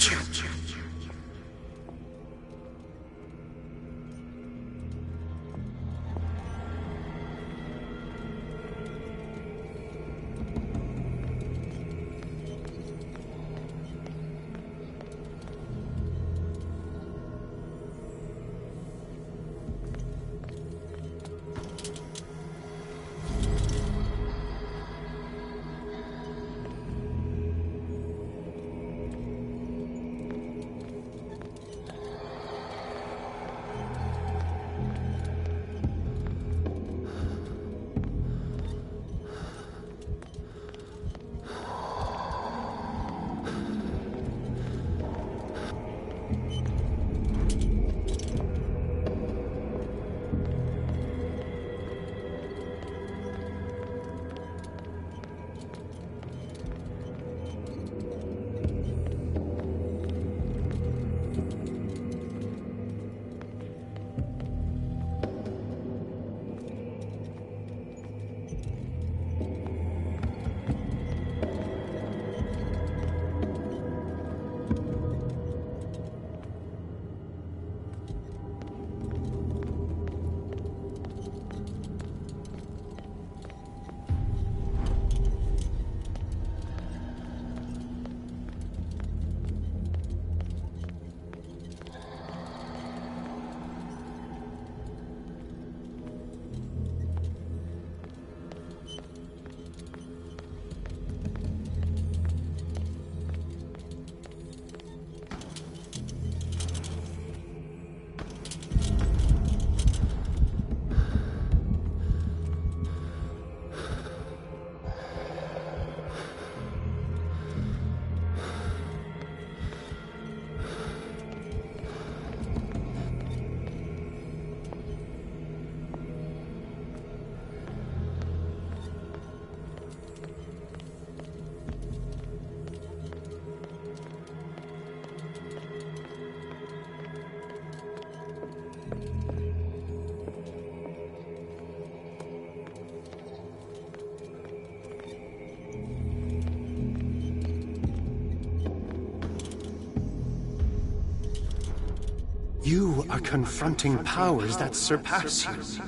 You are confronting powers that surpass you.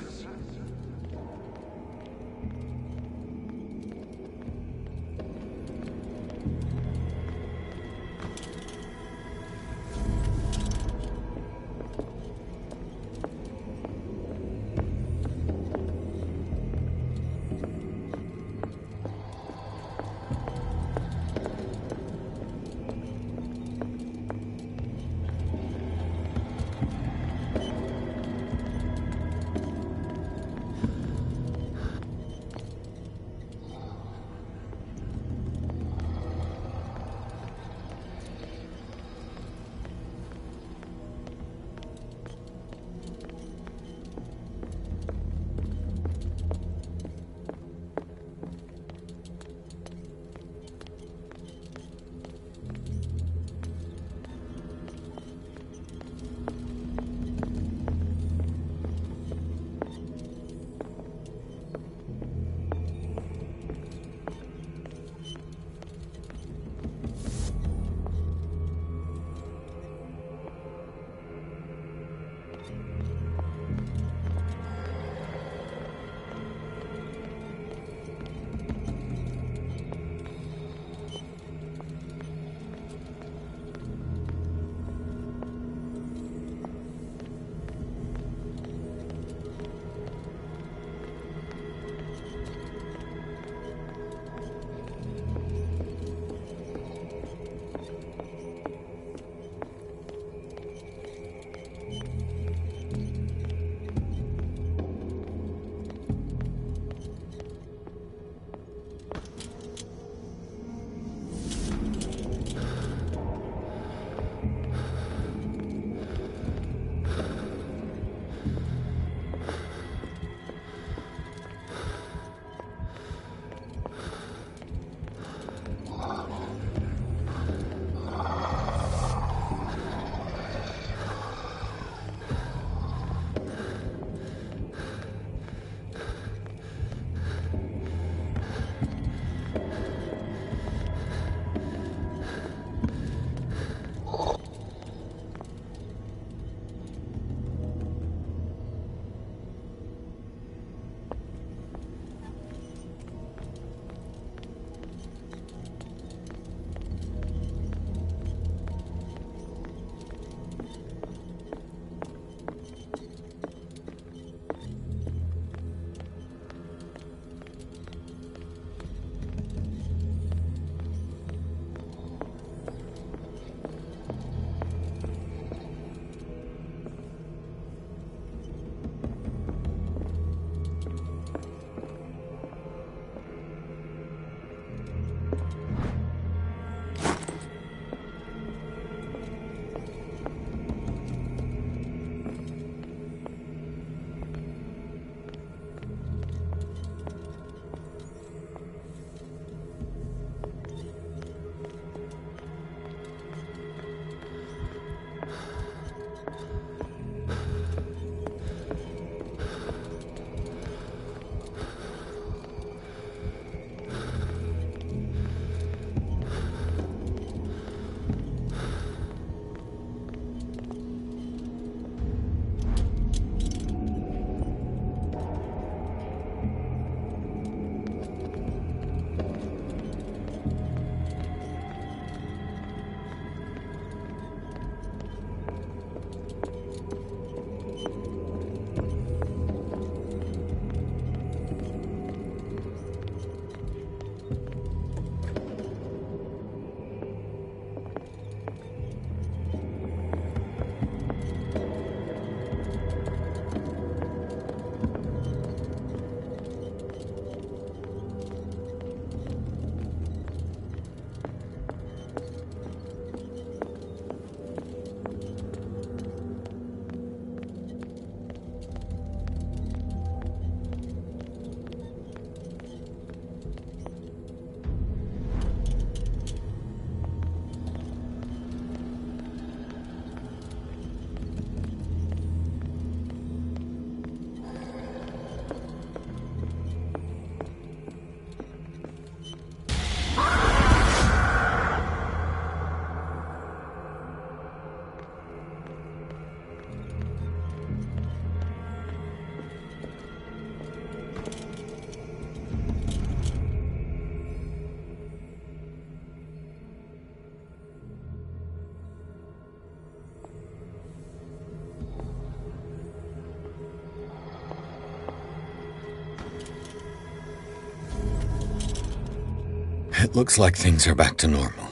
It looks like things are back to normal.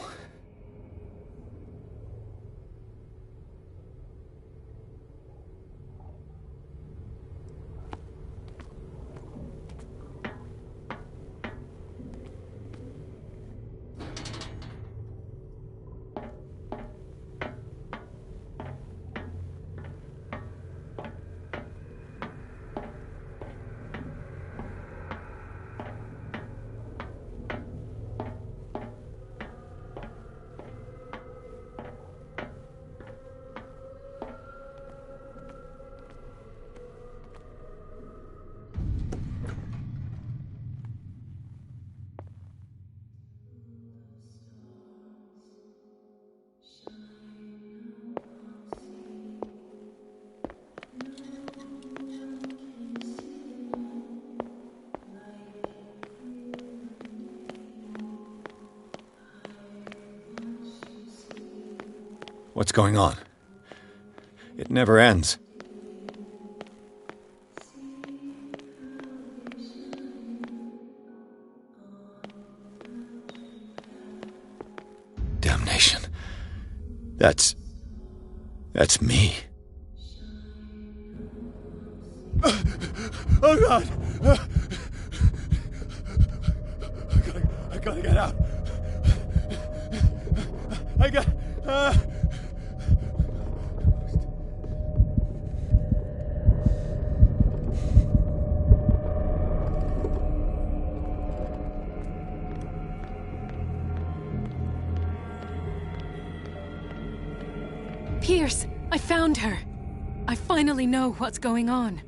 What's going on? It never ends. Damnation. That's me. Oh, God! I gotta get out. Pierce, I found her. I finally know what's going on.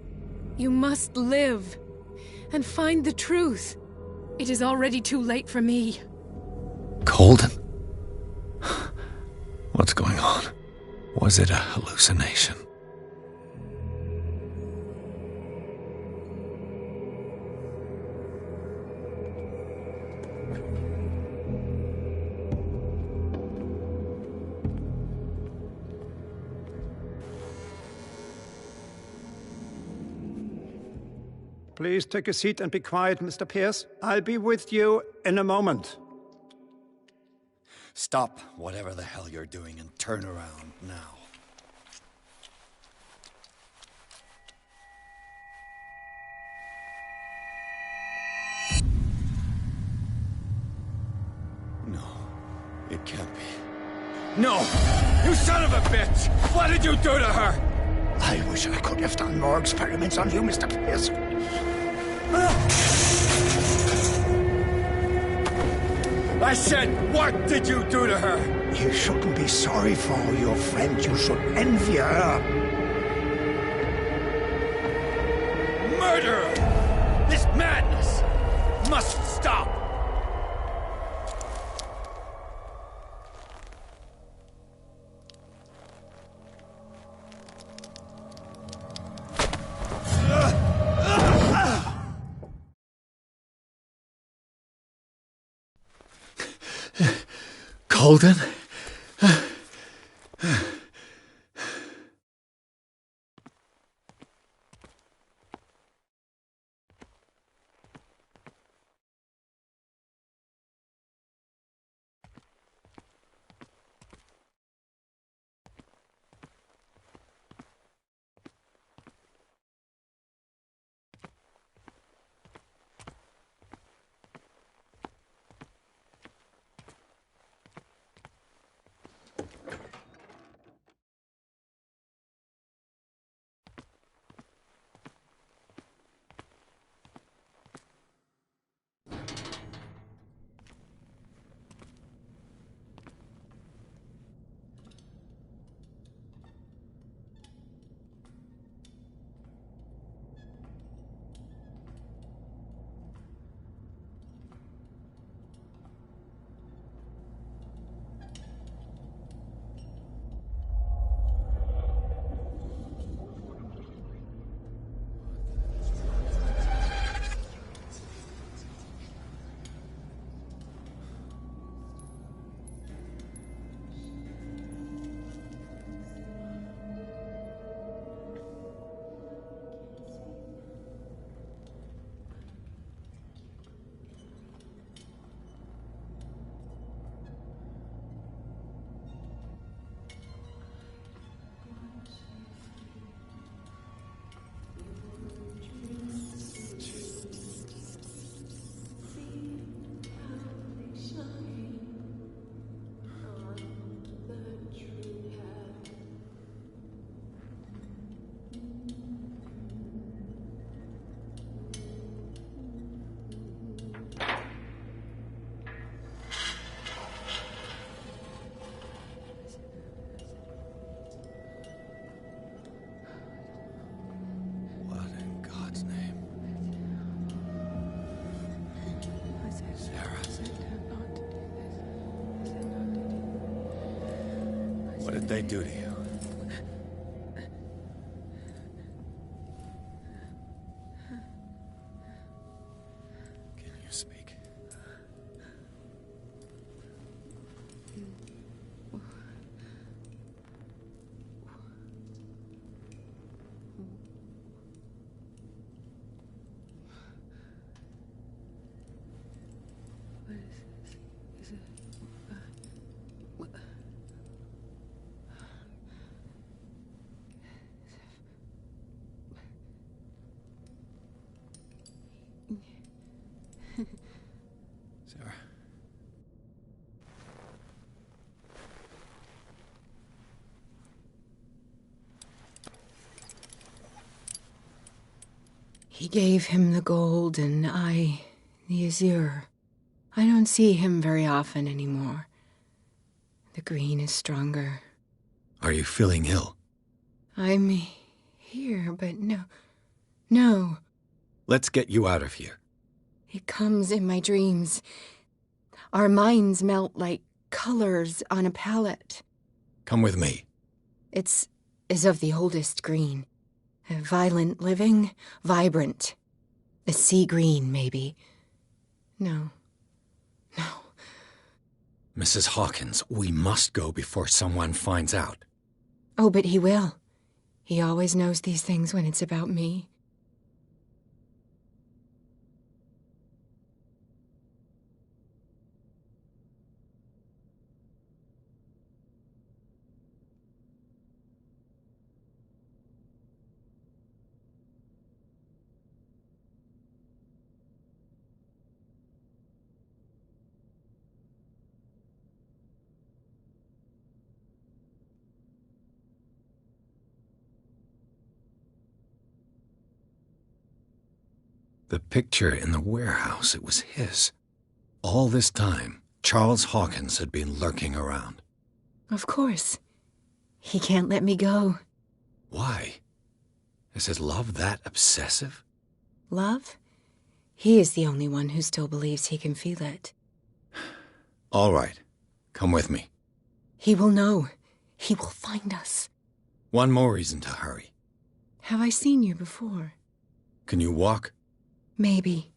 You must live and find the truth. It is already too late for me. Colden? What's going on? Was it a hallucination? Please take a seat and be quiet, Mr. Pierce. I'll be with you in a moment. Stop whatever the hell you're doing and turn around now. No, it can't be. No! You son of a bitch! What did you do to her? I wish I could have done more experiments on you, Mr. Pierce. I said, what did you do to her? You shouldn't be sorry for your friend. You should envy her. Murderer! This madness must stop! Colden? What did they do to you? Can you speak? Sarah. He gave him the gold and I the azure. I don't see him very often anymore. The green is stronger. Are you feeling ill? I'm here, but no. Let's get you out of here. It comes in my dreams. Our minds melt like colors on a palette. Come with me. It's of the oldest green. A violent living, vibrant. A sea green, maybe. No. Mrs. Hawkins, we must go before someone finds out. Oh, but he will. He always knows these things when it's about me. The picture in the warehouse, it was his. All this time, Charles Hawkins had been lurking around. Of course. He can't let me go. Why? Is his love that obsessive? Love? He is the only one who still believes he can feel it. All right. Come with me. He will know. He will find us. One more reason to hurry. Have I seen you before? Can you walk? Maybe.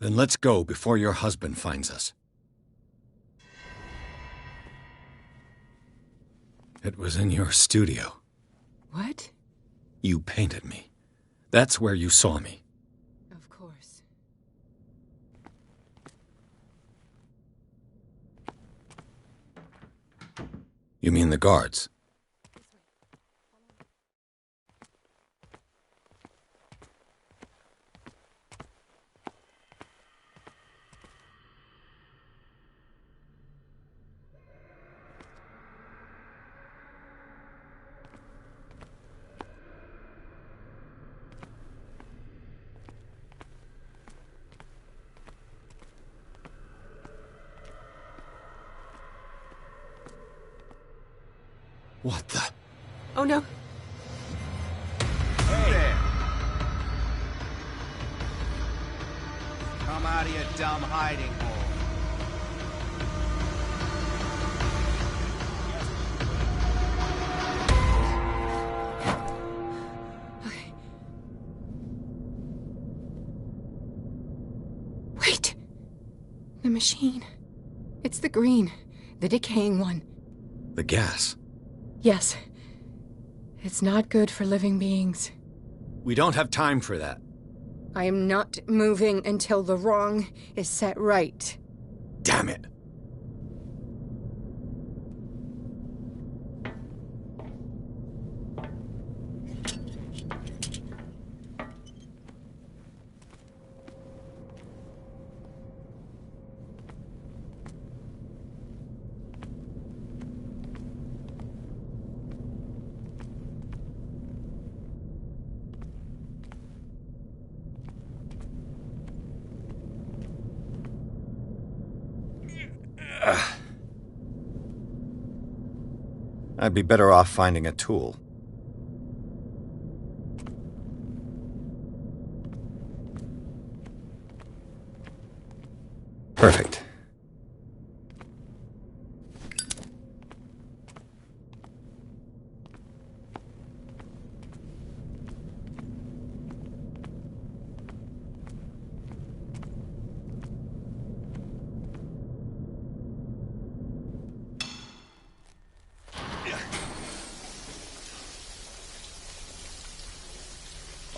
Then let's go before your husband finds us. It was in your studio. What? You painted me. That's where you saw me. Of course. You mean the guards? What the? Oh, no. Hey there. Come out of your dumb hiding hole. Okay. Wait. The machine. It's the green. The decaying one. The gas. Yes. It's not good for living beings. We don't have time for that. I am not moving until the wrong is set right. Damn it. I'd be better off finding a tool. Perfect.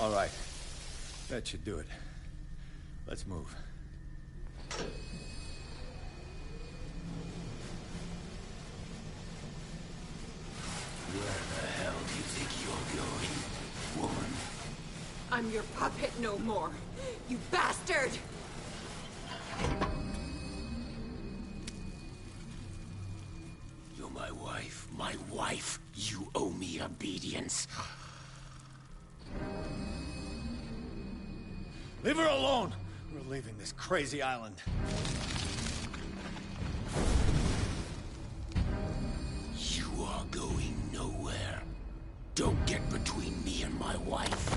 All right. That should do it. Let's move. Where the hell do you think you're going, woman? I'm your puppet no more, you bastard! You're my wife. My wife. You owe me obedience. Leave her alone! We're leaving this crazy island. You are going nowhere. Don't get between me and my wife.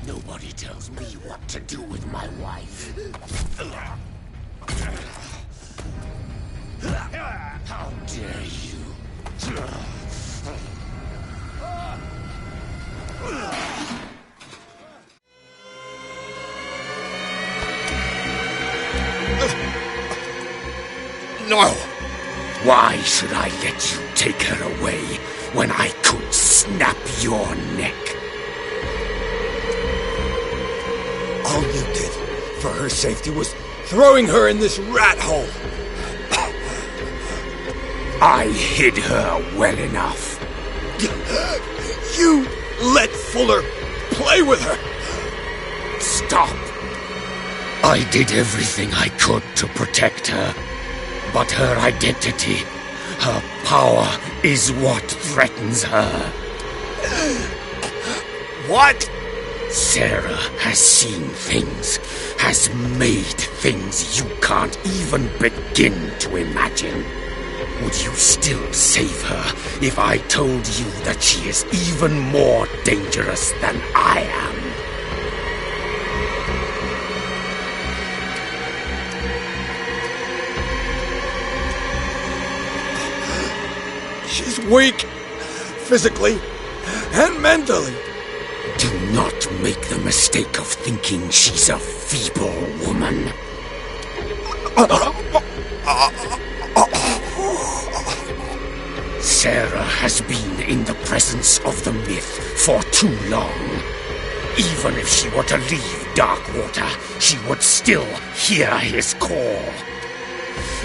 Nobody tells me what to do with my wife. How dare you? No! Why should I let you take her away when I could snap your neck? All you did for her safety was throwing her in this rat hole. I hid her well enough. You let Fuller play with her. Stop. I did everything I could to protect her. But her identity, her power, is what threatens her. What? Sarah has seen things, has made things you can't even begin to imagine. Would you still save her if I told you that she is even more dangerous than I am? She's weak, physically and mentally. Do not make the mistake of thinking she's a feeble woman. Sarah has been in the presence of the myth for too long. Even if she were to leave Darkwater, she would still hear his call.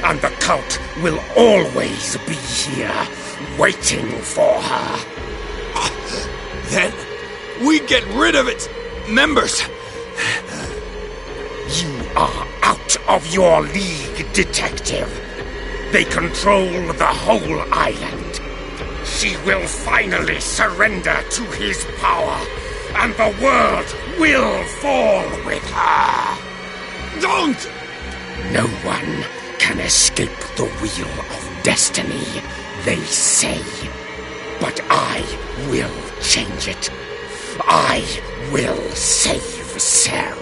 And the cult will always be here, waiting for her. Then we get rid of its members. You are out of your league, detective. They control the whole island. She will finally surrender to his power, and the world will fall with her. Don't! No one can escape the wheel of destiny, they say. But I will change it. I will save Sarah.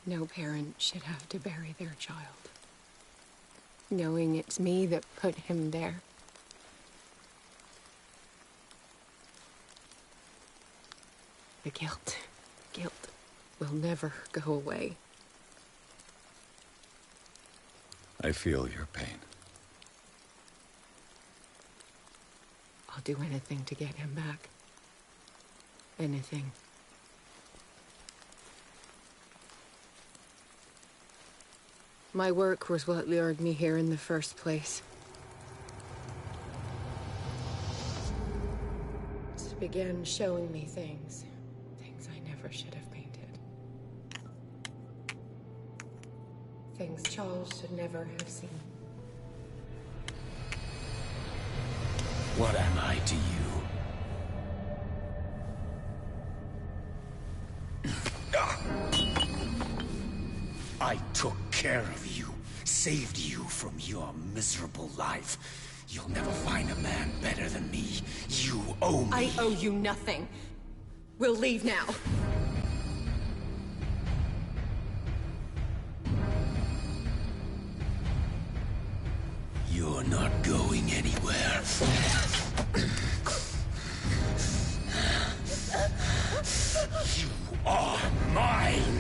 No parent should have to bury their child, knowing it's me that put him there. The guilt will never go away. I feel your pain. I'll do anything to get him back. Anything. My work was what lured me here in the first place. It began showing me things I never should have painted. Things Charles should never have seen. What am I to you? I took care of you, saved you from your miserable life. You'll never find a man better than me. You owe me. I owe you nothing. We'll leave now. You're not going anywhere. You are mine!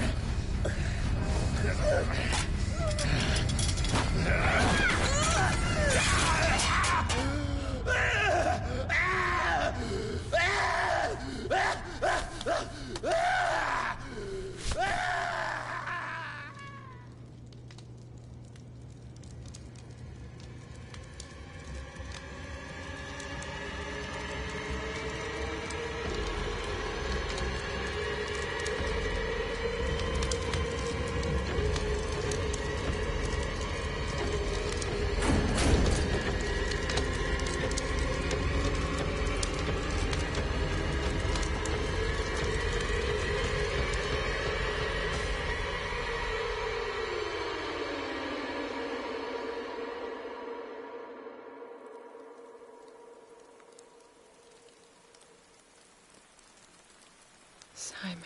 Simon.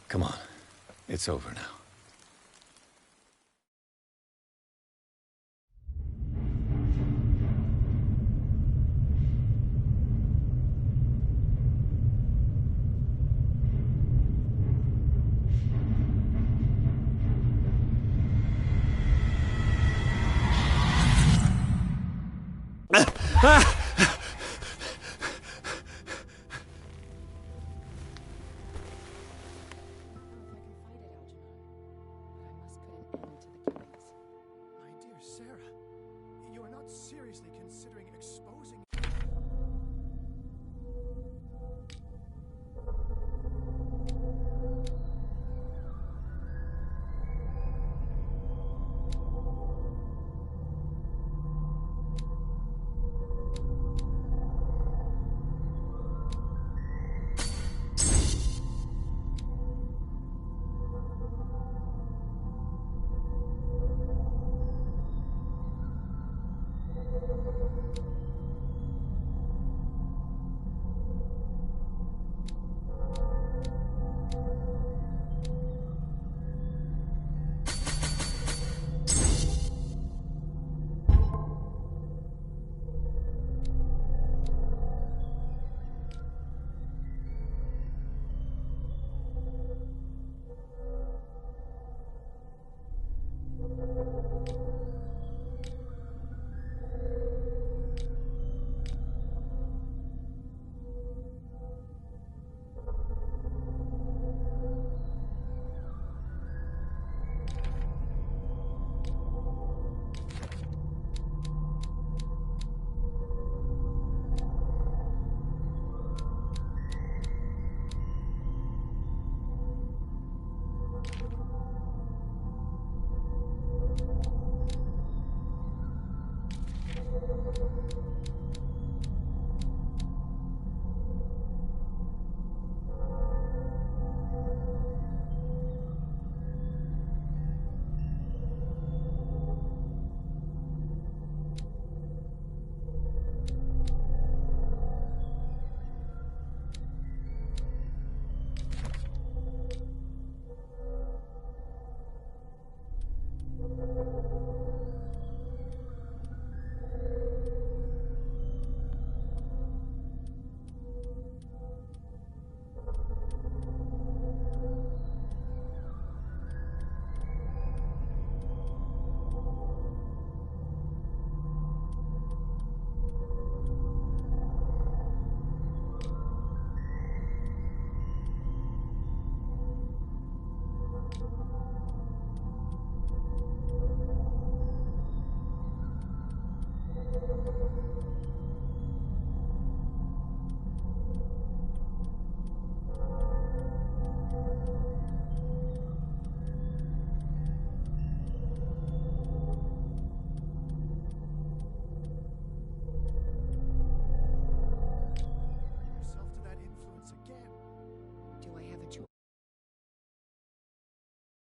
Come on. It's over now. Ah!